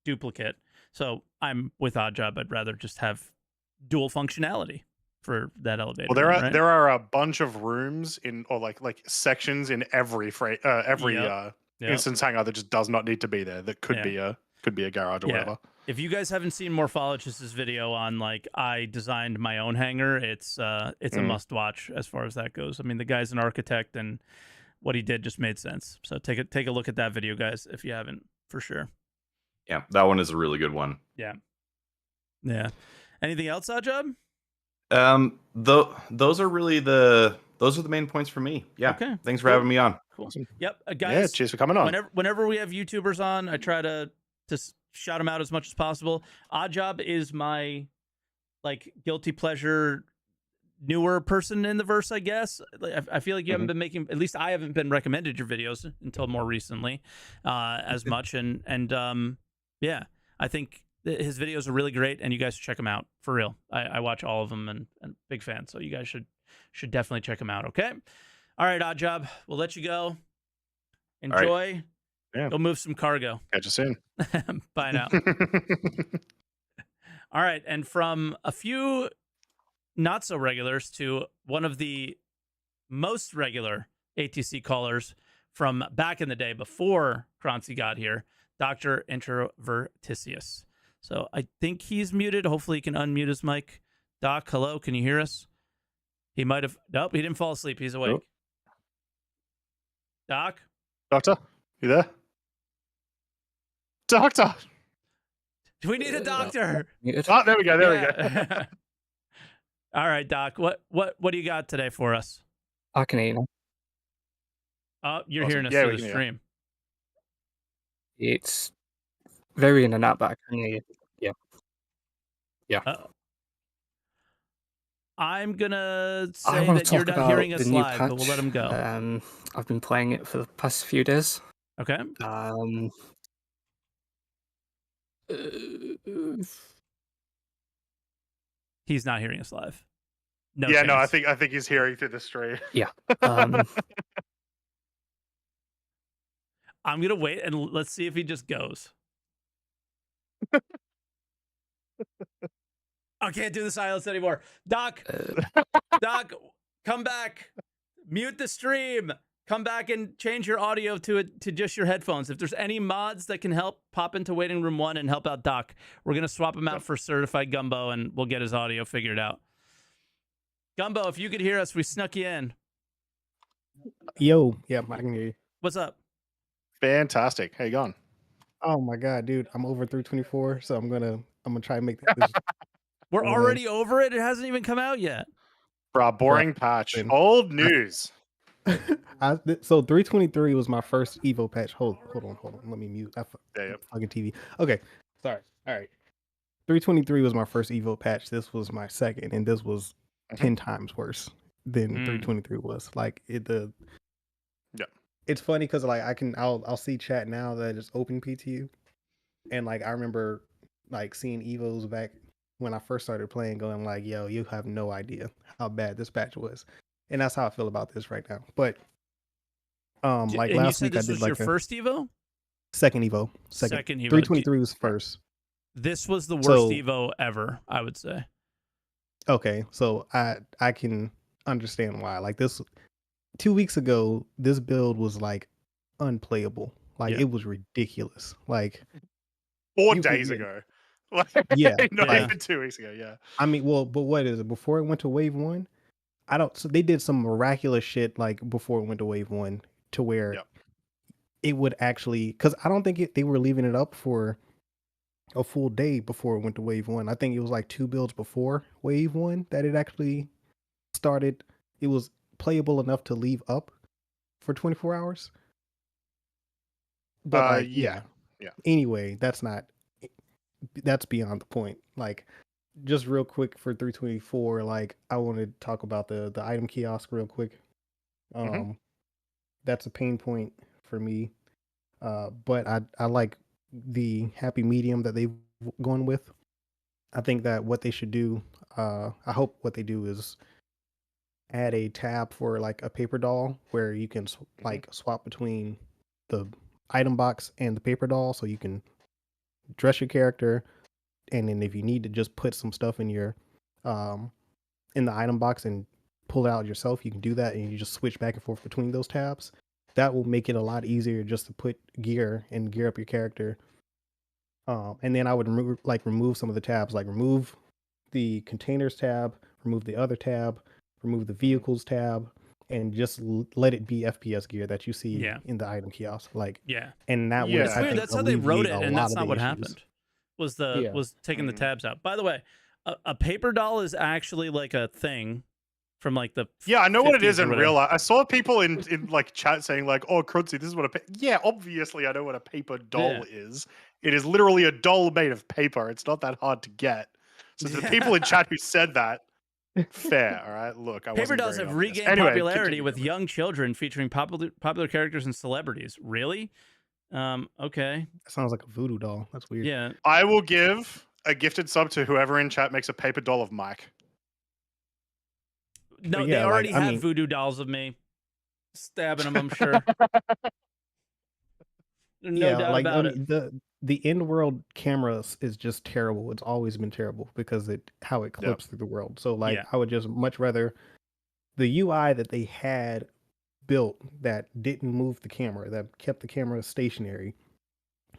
duplicate, so I'm with Oddjob. I'd rather just have dual functionality for that elevator. Well, there are a bunch of rooms or like sections in every instance hangar that just does not need to be there. That could be a garage or whatever. If you guys haven't seen Morphologist's video on, like, I designed my own hangar, it's a must watch as far as that goes. I mean, the guy's an architect, and what he did just made sense. So take a look at that video, guys, if you haven't, for sure. Yeah, that one is a really good one. Yeah. Anything else, Oddjob? Those are really the main points for me. Yeah. Okay. Thanks for having me on. Cool. Awesome. Yep. Guys. Cheers for coming on. Whenever we have YouTubers on, I try to shout them out as much as possible. Oddjob is my, like, guilty pleasure newer person in the verse, I guess. I feel like you haven't been making, at least I haven't been recommended your videos until more recently, as much. And I think his videos are really great, and you guys should check them out, for real. I watch all of them, and big fan. So you guys should definitely check them out. Okay. All right, Oddjob, we'll let you go. Enjoy. Right. Yeah. Go move some cargo. Catch you soon. Bye now. All right. And from a few not so regulars to one of the most regular ATC callers from back in the day before Croncy got here, Dr. Introvertitious. So I think he's muted. Hopefully he can unmute his mic. Doc, hello. Can you hear us? He might have. Nope, he didn't fall asleep. He's awake. Nope. Doc? Doctor? You there? Doctor! Do we need a doctor? Oh, there we go. There we go. All right, Doc. What do you got today for us? I can hear you. Oh, you're hearing us through the stream. It's very in and out, but I can hear you. Yeah. I'm gonna say that you're not hearing us live, but we'll let him go. I've been playing it for the past few days. Okay. He's not hearing us live. No. Yeah, chance. No, I think he's hearing through the stream. Yeah. I'm gonna wait and let's see if he just goes. I can't do the silence anymore. Doc, come back. Mute the stream. Come back and change your audio to just your headphones. If there's any mods that can help, pop into waiting room 1 and help out Doc. We're gonna swap him out for certified Gumbo, and we'll get his audio figured out. Gumbo, if you could hear us, we snuck you in. Yo, yeah, I can hear you. What's up? Fantastic. How you going? Oh my god, dude, I'm over 324, so I'm gonna try and make this. We're already over it. It hasn't even come out yet. Bro, boring patch. Old news. So 323 was my first Evo patch. Hold on. Let me mute that fucking TV. Okay, sorry. All right. 323 was my first Evo patch. This was my second, and this was 10 times worse than 323 was. Like it's funny because like I'll see chat now that I just open PTU, and like I remember like seeing Evos back when I first started playing, going like, yo, you have no idea how bad this patch was. And that's how I feel about this right now. But like and last you said week this I was did your like first Evo? Second Evo. 323 was first. This was the worst Evo ever, I would say. Okay, so I can understand why. Like this 2 weeks ago, this build was like unplayable. Like it was ridiculous. Like 4 days ago. Like, yeah, not even 2 weeks ago. Yeah. I mean, well, but what is it? Before it went to Wave 1, so they did some miraculous shit like before it went to Wave 1 to where it would actually, because I don't think they were leaving it up for a full day before it went to Wave 1. I think it was like 2 builds before Wave 1 that it actually started. It was playable enough to leave up for 24 hours. But yeah. Anyway, that's beyond the point. Like, just real quick for 324, like I want to talk about the item kiosk real quick. That's a pain point for me. But I like the happy medium that they've gone with. I think that what they should do, I hope what they do is add a tab for like a paper doll where you can like swap between the item box and the paper doll, so you can dress your character, and then if you need to just put some stuff in your in the item box and pull it out yourself, you can do that, and you just switch back and forth between those tabs. That will make it a lot easier just to put gear and gear up your character. And then I would remove some of the tabs, like remove the containers tab, remove the other tab, remove the vehicles tab, and just let it be FPS gear that you see in the item kiosk. Like, and that would, it's weird. That's how they wrote it, and that's not what happened. Was taking the tabs out. By the way, a paper doll is actually like a thing from like the I know what it is in real life. I saw people in like chat saying like, "Oh, Croncy, this is what a obviously I know what a paper doll is. It is literally a doll made of paper. It's not that hard to get." So the people in chat who said that, fair, all right. Look, paper dolls have regained popularity with young children, featuring popular characters and celebrities. Really? Okay. That sounds like a voodoo doll. That's weird. Yeah. I will give a gifted sub to whoever in chat makes a paper doll of Mike. No, they already have voodoo dolls of me. Stabbing them, I'm sure. No doubt about it. The in-world cameras is just terrible. It's always been terrible because how it clips through the world. So like I would just much rather the UI that they had built that didn't move the camera, that kept the camera stationary,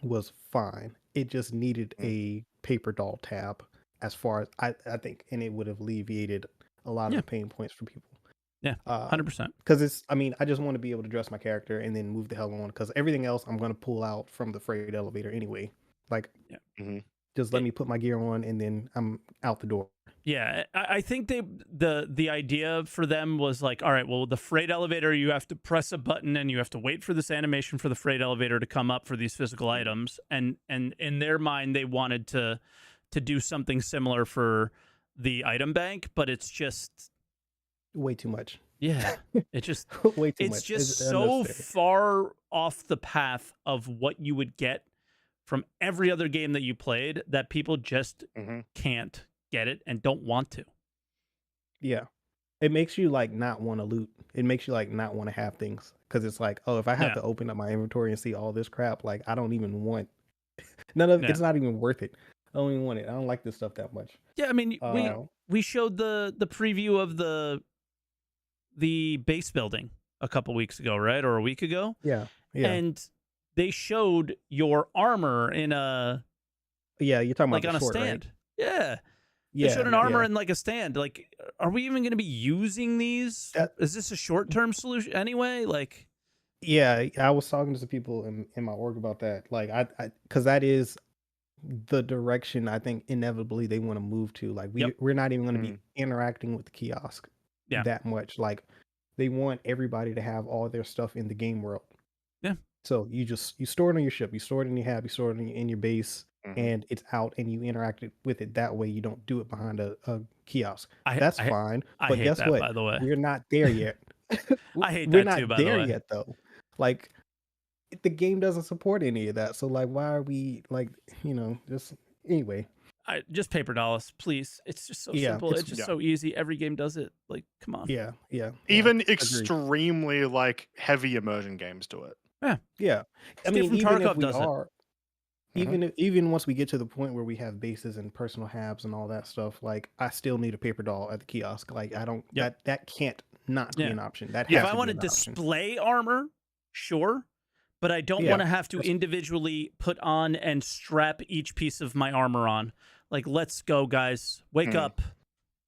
was fine. It just needed a paper doll tab, as far as I think, and it would have alleviated a lot of the pain points for people. Yeah, 100%. Because I just want to be able to dress my character and then move the hell on. Because everything else I'm going to pull out from the freight elevator anyway. Like, just let me put my gear on and then I'm out the door. Yeah, I think the idea for them was like, all right, well, the freight elevator, you have to press a button and you have to wait for this animation for the freight elevator to come up for these physical items. And in their mind, they wanted to do something similar for the item bank, but it's just way too much. Yeah, it just way too much. It's just so far off the path of what you would get from every other game that you played that people just can't get it and don't want to. Yeah. It makes you like not want to loot. It makes you like not want to have things because it's like, oh, if I have Yeah. to open up my inventory and see all this crap, like I don't even want none of Yeah. it's not even worth it. I don't even want it. I don't like this stuff that much. Yeah, I mean, we showed the preview of the base building a couple weeks ago, right, or a week ago. Yeah. And they showed your armor in a you're talking like about on a short, stand. right? Yeah. Yeah. They showed an armor in like a stand. Like, are we even going to be using these? Is this a short-term solution anyway? Like, yeah, I was talking to some people in my org about that. Like, I because that is the direction I think inevitably they want to move to. Like, we're not even going to be interacting with the kiosk that much. Like, they want everybody to have all their stuff in the game world. Yeah. So you store it on your ship, you store it in your hab, you store it in your base, and it's out, and you interact with it that way. You don't do it behind a kiosk. That's fine. But hate guess that, what? by the way. We're not there yet. I hate we're that too, not by the there way. yet, though. Like, the game doesn't support any of that. So, like, why are we like, just anyway? Just paper dollars, please. It's just so simple. It's just so easy. Every game does it. Like, come on. Yeah. Even extremely like heavy immersion games do it. Yeah. I Steve mean, from even if Tarkov we does it. are, even once we get to the point where we have bases and personal habs and all that stuff, like I still need a paper doll at the kiosk. Like I don't that can't not be an option. That has if to I be want to an display armor, sure, but I don't want to have to individually put on and strap each piece of my armor on. Like, let's go, guys. Wake up.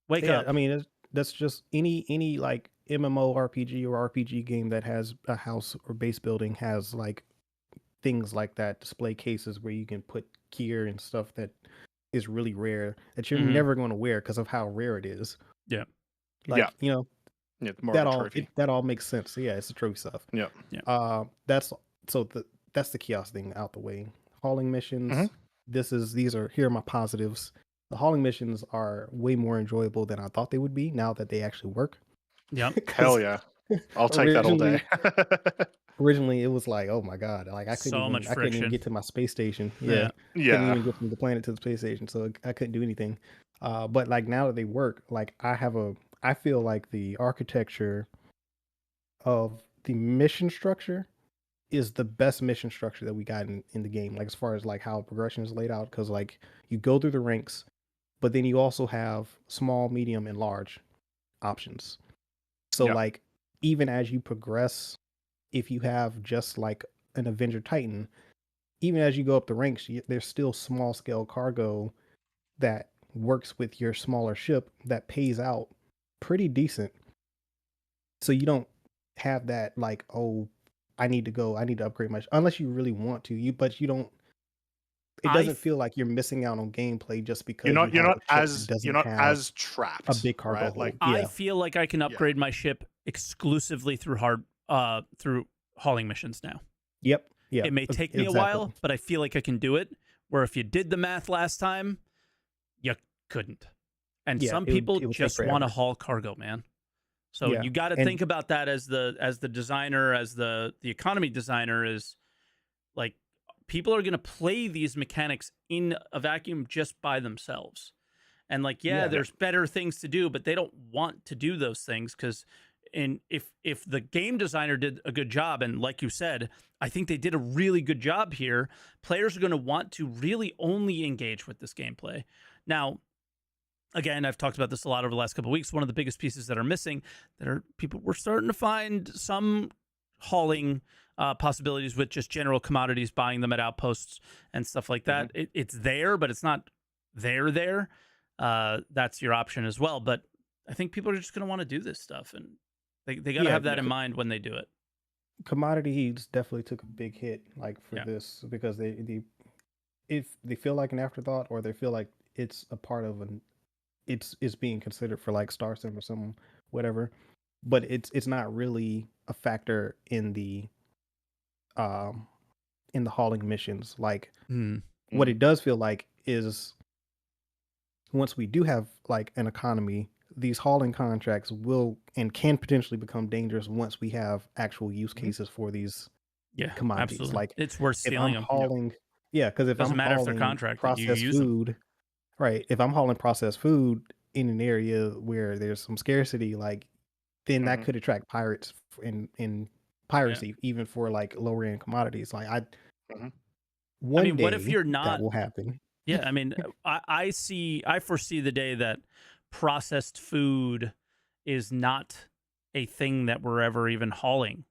Wake up. I mean, that's just any like MMO RPG or RPG game that has a house or base building has like things like that, display cases where you can put gear and stuff that is really rare that you're never going to wear because of how rare it is. Yeah. Like, more that of a all trophy. that all makes sense. So, yeah, it's the trophy stuff. Yeah. That's the kiosk thing out the way. Hauling missions. Here are my positives. The hauling missions are way more enjoyable than I thought they would be now that they actually work. Yep. Hell yeah. I'll take that all day. Originally, it was like, oh my god, like I couldn't even get to my space station. Yeah. Couldn't even get from the planet to the space station, so I couldn't do anything. But like now that they work, like I feel like the architecture of the mission structure is the best mission structure that we got in the game. Like as far as like how progression is laid out, because like you go through the ranks, but then you also have small, medium, and large options. So like even as you progress, if you have just like an Avenger Titan, even as you go up the ranks, there's still small scale cargo that works with your smaller ship that pays out pretty decent. So you don't have that like, oh, I need to upgrade my unless you really want to. But you don't. It doesn't feel like you're missing out on gameplay just because you're not as trapped. A big cargo hold. Like I feel like I can upgrade my ship exclusively through through hauling missions now. Yep. Yeah. It may take me a while, but I feel like I can do it. Where if you did the math last time, you couldn't. And some people just want to haul cargo, man. So you got to think about that as the designer, as the economy designer, is like people are going to play these mechanics in a vacuum just by themselves. And like, there's better things to do, but they don't want to do those things because if the game designer did a good job, and like you said, I think they did a really good job here, players are going to want to really only engage with this gameplay. Now, again, I've talked about this a lot over the last couple of weeks. One of the biggest pieces that are missing, we're starting to find some hauling possibilities with just general commodities, buying them at outposts and stuff like that. It's there, but it's not there. That's your option as well. But I think people are just going to want to do this stuff, and they got to have that in mind when they do it. Commodities definitely took a big hit, like for this, because if they feel like an afterthought, or they feel like it's a part of it's being considered for like Star Sim or some whatever, but it's not really a factor in the hauling missions. Like what it does feel like is once we do have like an economy, these hauling contracts will and can potentially become dangerous once we have actual use cases for these commodities. Absolutely. Like it's worth stealing them. Because if doesn't I'm matter if hauling they're contracted, processed you use food, right? If I'm hauling processed food, in an area where there's some scarcity, like then that could attract pirates in piracy, even for like lower end commodities. Like one what if day you're not? that will happen. Yeah, I mean, I foresee the day that processed food is not a thing that we're ever even hauling.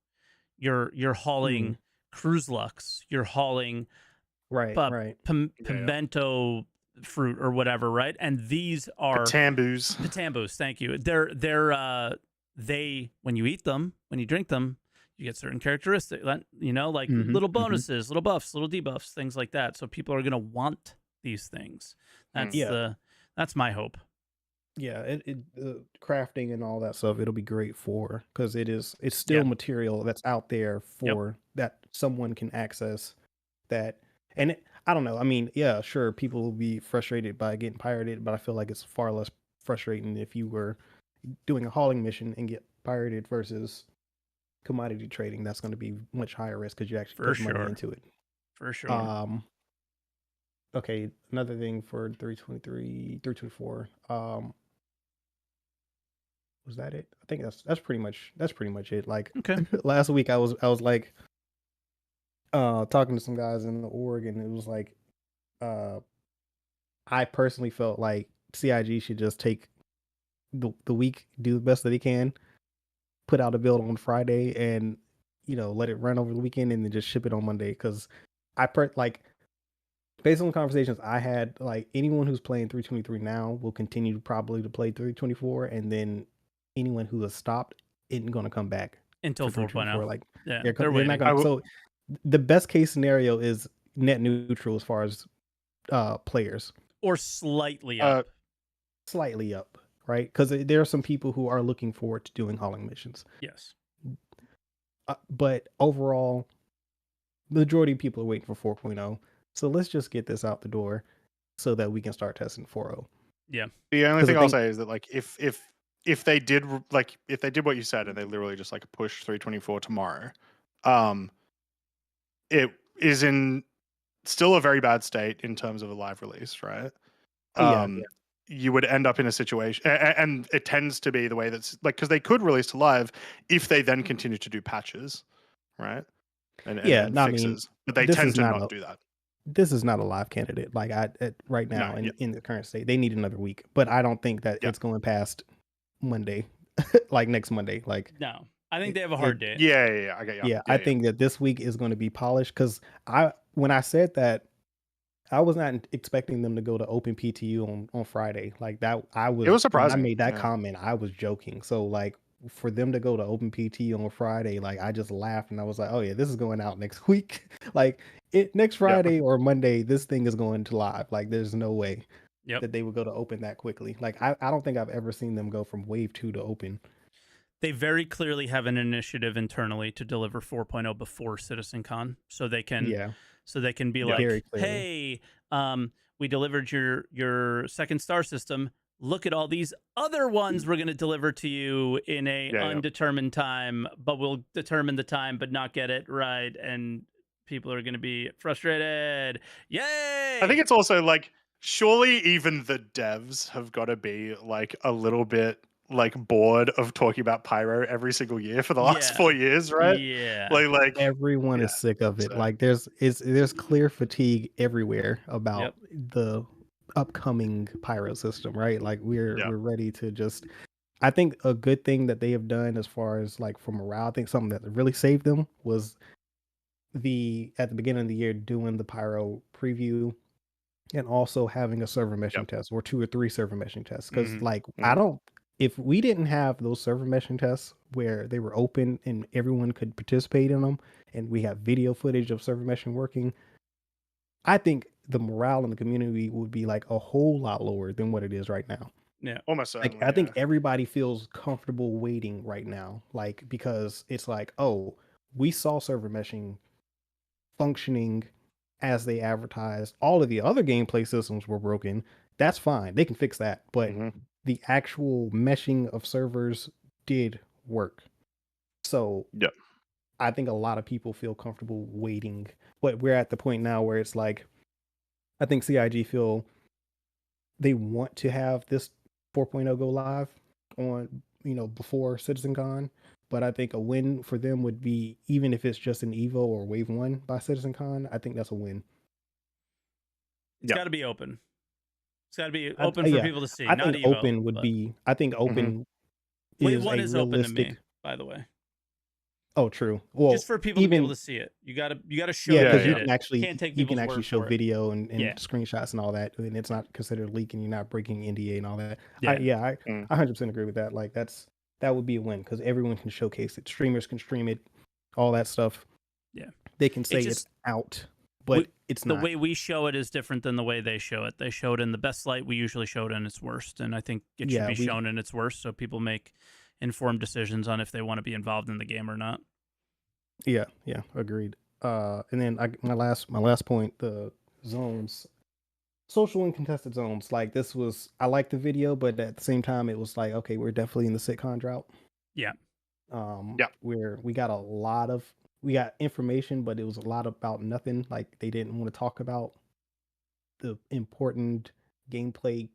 You're hauling cruise lux. You're hauling right pimento fruit or whatever, right? And these are Patambus. Thank you. They when you eat them, when you drink them, you get certain characteristics. You know, like little bonuses, little buffs, little debuffs, things like that. So people are gonna want these things. That's my hope. Yeah, crafting and all that stuff, it'll be great for, because it's still material that's out there for that someone can access that. And I don't know, I mean, yeah, sure, people will be frustrated by getting pirated, but I feel like it's far less frustrating if you were doing a hauling mission and get pirated versus commodity trading. That's going to be much higher risk because you actually put money into it. For sure. Okay, another thing for 324. Was that it? I think that's pretty much it. Like last week I was like talking to some guys in the org, and it was like I personally felt like CIG should just take the week, do the best that they can, put out a build on Friday, and let it run over the weekend, and then just ship it on Monday. Because like, based on the conversations I had, like anyone who's playing 323 now will continue probably to play 324, and then anyone who has stopped isn't going to come back until 4.0. Like, they're waiting. not gonna, so the best case scenario is net neutral as far as players, or slightly up. Right? Because there are some people who are looking forward to doing hauling missions. Yes. But overall, the majority of people are waiting for 4.0. So let's just get this out the door so that we can start testing 4.0. Yeah. The only thing I'll say is that, like, if they did what you said and they literally just like push 324 tomorrow, it is in still a very bad state in terms of a live release, right? You would end up in a situation, and it tends to be the way that's like, because they could release to live if they then continue to do patches, right? And fixes, but they tend to not do that. This is not a live candidate. Like right now in the current state, they need another week. But I don't think that it's going past Monday, like next Monday. Like, no, I think they have a hard day. Yeah, I get you. Yeah, I think that this week is going to be polished, because when I said that, I was not expecting them to go to open PTU on Friday. Like that, it was surprising. When I made that comment, I was joking. So like, for them to go to open PT on Friday, like I just laughed and I was like, oh yeah, this is going out next week. Like next Friday or Monday, this thing is going to live. Like there's no way that they would go to open that quickly. Like I don't think I've ever seen them go from wave 2 to open. They very clearly have an initiative internally to deliver 4.0 before CitizenCon, so they can be like, hey, we delivered your second star system. Look at all these other ones we're going to deliver to you in a undetermined time, but we'll determine the time but not get it right, and people are going to be frustrated. Yay! I think it's also like, surely even the devs have got to be like a little bit like bored of talking about Pyro every single year for the last 4 years, right? Yeah. Like everyone is sick of it. So. Like there's clear fatigue everywhere about the upcoming Pyro system, right? Like we're ready to just. I think a good thing that they have done as far as like for morale, I think something that really saved them was at the beginning of the year doing the Pyro preview and also having a server meshing test, or 2 or 3 server meshing tests. Because if we didn't have those server meshing tests where they were open and everyone could participate in them, and we have video footage of server meshing working, I think the morale in the community would be like a whole lot lower than what it is right now. Yeah, almost. Like I think everybody feels comfortable waiting right now, like because it's like, oh, we saw server meshing functioning as they advertised. All of the other gameplay systems were broken. That's fine. They can fix that. But the actual meshing of servers did work. So I think a lot of people feel comfortable waiting. But we're at the point now where it's like, I think CIG feel they want to have this 4.0 go live on, before CitizenCon. But I think a win for them would be, even if it's just an Evo or Wave 1 by CitizenCon, I think that's a win. It's got to be open. It's got to be open for people to see. I not think Evo, open would be. I think open Wave is 1 a is realistic. open to me, by the way. Oh, true. Well, just for people to be able to see it, you gotta show. Yeah, because you can actually can't take people's word show for it. video and screenshots and all that, and it's not considered leaking. You're not breaking NDA and all that. I 100% agree with that. Like that would be a win because everyone can showcase it. Streamers can stream it, all that stuff. Yeah, they can say it's out, but it's not. The way we show it is different than the way they show it. They show it in the best light. We usually show it in its worst, and I think it should be shown in its worst so people make informed decisions on if they want to be involved in the game or not. Yeah, agreed. And then my last point, the zones, social and contested zones. Like I liked the video, but at the same time, it was like, okay, we're definitely in the sitcon drought. Yeah. Where we got information, but it was a lot about nothing. Like they didn't want to talk about the important gameplay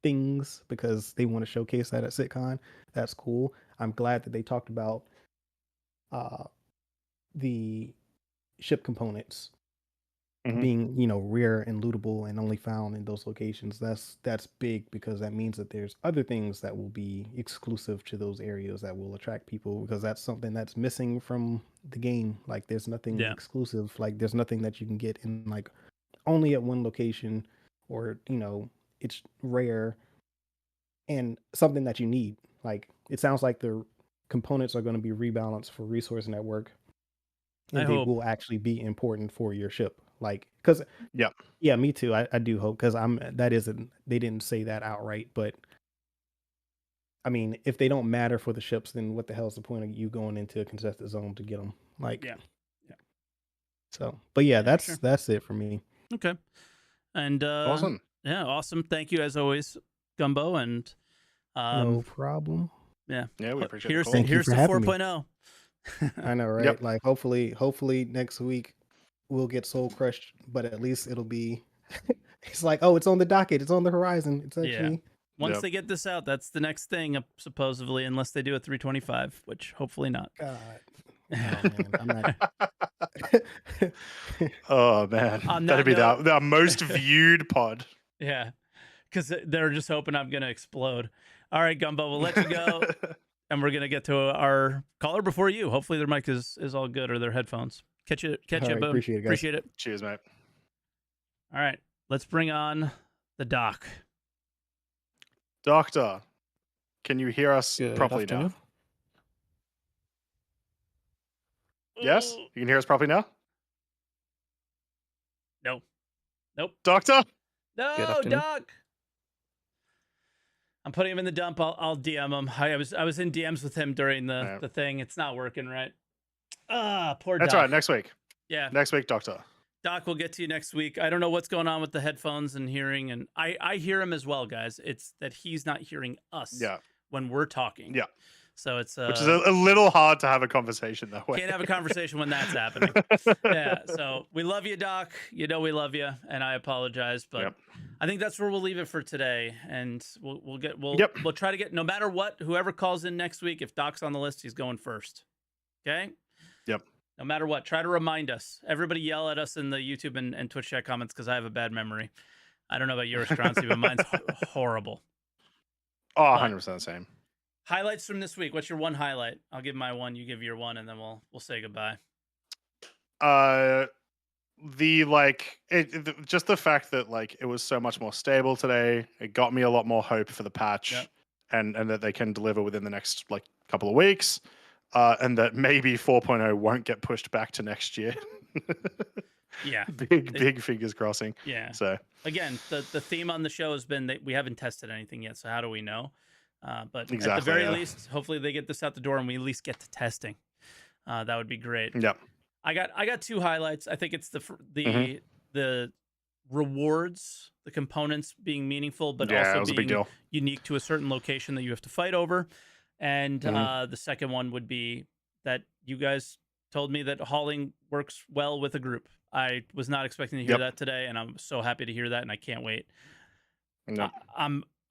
things because they want to showcase that at SitCon. That's cool. I'm glad that they talked about the ship components being, rare and lootable and only found in those locations. That's big because that means that there's other things that will be exclusive to those areas that will attract people, because that's something that's missing from the game. Like there's nothing exclusive. Like there's nothing that you can get in like only at one location, or it's rare and something that you need. Like it sounds like the components are going to be rebalanced for Resource Network, and they will actually be important for your ship. Like, because me too. I do hope, because they didn't say that outright, but I mean, if they don't matter for the ships, then what the hell is the point of you going into a contested zone to get them? Like, So, but that's it for me. Okay, and awesome. Yeah, awesome. Thank you as always, Gumbo, and no problem. Yeah, we appreciate it. Here's the 4.0. I know, right? Yep. Like hopefully next week we'll get Soul Crushed, but at least it'll be. It's like, oh, it's on the docket, it's on the horizon. It's actually once they get this out, that's the next thing, supposedly, unless they do a 325, which hopefully not. God. Oh, man, I'm not. Oh man, that'd be the most viewed pod. Yeah, because they're just hoping I'm gonna explode. All right, Gumbo, we'll let you go, and we're gonna get to our caller before you. Hopefully their mic is all good, or their headphones. Catch you, right, boom. Appreciate it. Cheers, mate. All right, let's bring on the doc. Doctor, can you hear us properly afternoon. now? Yes, you can hear us properly now. Nope. Doctor. No, Doc. I'm putting him in the dump. I'll DM him. I was in DMs with him during the thing. It's not working right. Poor Doc. That's all right. Next week. Yeah. Next week, Doctor. Doc, we'll get to you next week. I don't know what's going on with the headphones and hearing, and I hear him as well, guys. It's that he's not hearing us when we're talking. Yeah. So it's which is a little hard to have a conversation that way. Can't have a conversation when that's happening. Yeah. So we love you, Doc. You know we love you, and I apologize, but I think that's where we'll leave it for today. And we'll try to get, no matter what, whoever calls in next week, if Doc's on the list, he's going first. Okay. Yep. No matter what, try to remind us. Everybody yell at us in the YouTube and Twitch chat comments, because I have a bad memory. I don't know about yours, Croncy, but mine's horrible. Oh, 100% the same. Highlights from this week. What's your one highlight? I'll give my one, you give your one, and then we'll say goodbye. Just the fact that like it was so much more stable today. It got me a lot more hope for the patch, and that they can deliver within the next like couple of weeks, and that maybe 4.0 won't get pushed back to next year. Yeah, big fingers crossing. Yeah. So again, the theme on the show has been that we haven't tested anything yet. So how do we know? But exactly, at the very least, hopefully they get this out the door and we at least get to testing. That would be great. Yep. I got two highlights. I think it's the rewards, the components being meaningful, but also being unique to a certain location that you have to fight over. And the second one would be that you guys told me that hauling works well with a group. I was not expecting to hear that today, and I'm so happy to hear that, and I can't wait. Nope.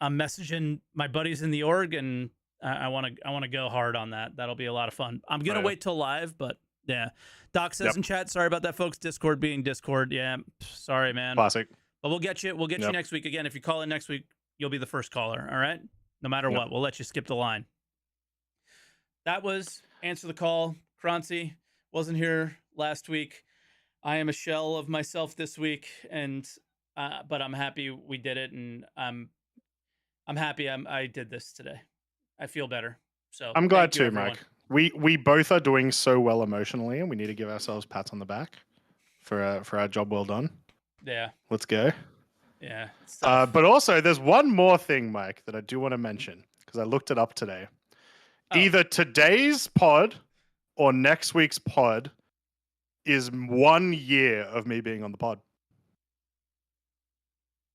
I'm messaging my buddies in the org, and I want to go hard on that. That'll be a lot of fun. I'm gonna wait till live, but yeah. Doc says in chat, sorry about that, folks. Discord being Discord. Yeah, sorry, man. Classic. But we'll get you. We'll get you next week. Again, if you call in next week, you'll be the first caller. All right. No matter what, we'll let you skip the line. That was Answer the Call. Croncy wasn't here last week. I am a shell of myself this week, and but I'm happy we did it, and I'm happy I did this today. I feel better. So I'm glad too, Mike. We both are doing so well emotionally, and we need to give ourselves pats on the back for our job well done. Yeah. Let's go. Yeah. But also, there's one more thing, Mike, that I do want to mention because I looked it up today. Oh. Either today's pod or next week's pod is 1 year of me being on the pod.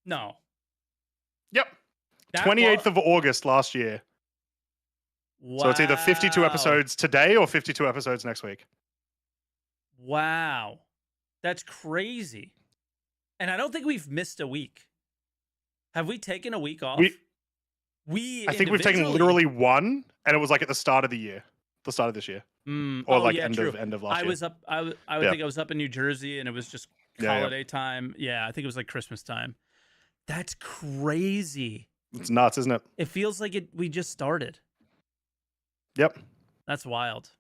No. Yep. 28th of August last year. Wow. So it's either 52 episodes today or 52 episodes next week. Wow. That's crazy. And I don't think we've missed a week. Have we taken a week off? I think we've taken literally one, and it was like at the start of the year. The start of this year. End of last year. I would think I was up in New Jersey, and it was just holiday time. Yeah, I think it was like Christmas time. That's crazy. It's nuts, isn't it? It feels like we just started. Yep. That's wild.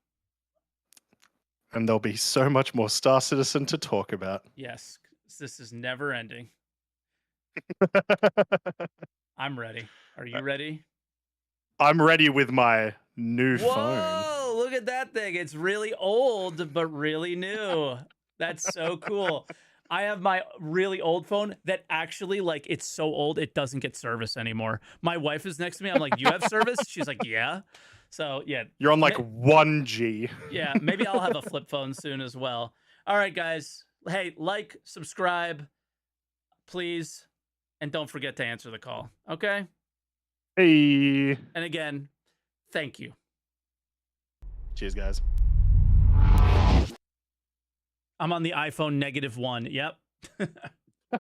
And there'll be so much more Star Citizen to talk about. Yes, this is never ending. I'm ready. Are you ready? I'm ready with my new phone. Whoa, look at that thing. It's really old, but really new. That's so cool. I have my really old phone that actually, like, it's so old, it doesn't get service anymore. My wife is next to me. I'm like, you have service? She's like, yeah. So, yeah. You're on, like, 1G. Yeah, maybe I'll have a flip phone soon as well. All right, guys. Hey, like, subscribe, please. And don't forget to answer the call, okay? Hey. And again, thank you. Cheers, guys. I'm on the iPhone -1. Yep.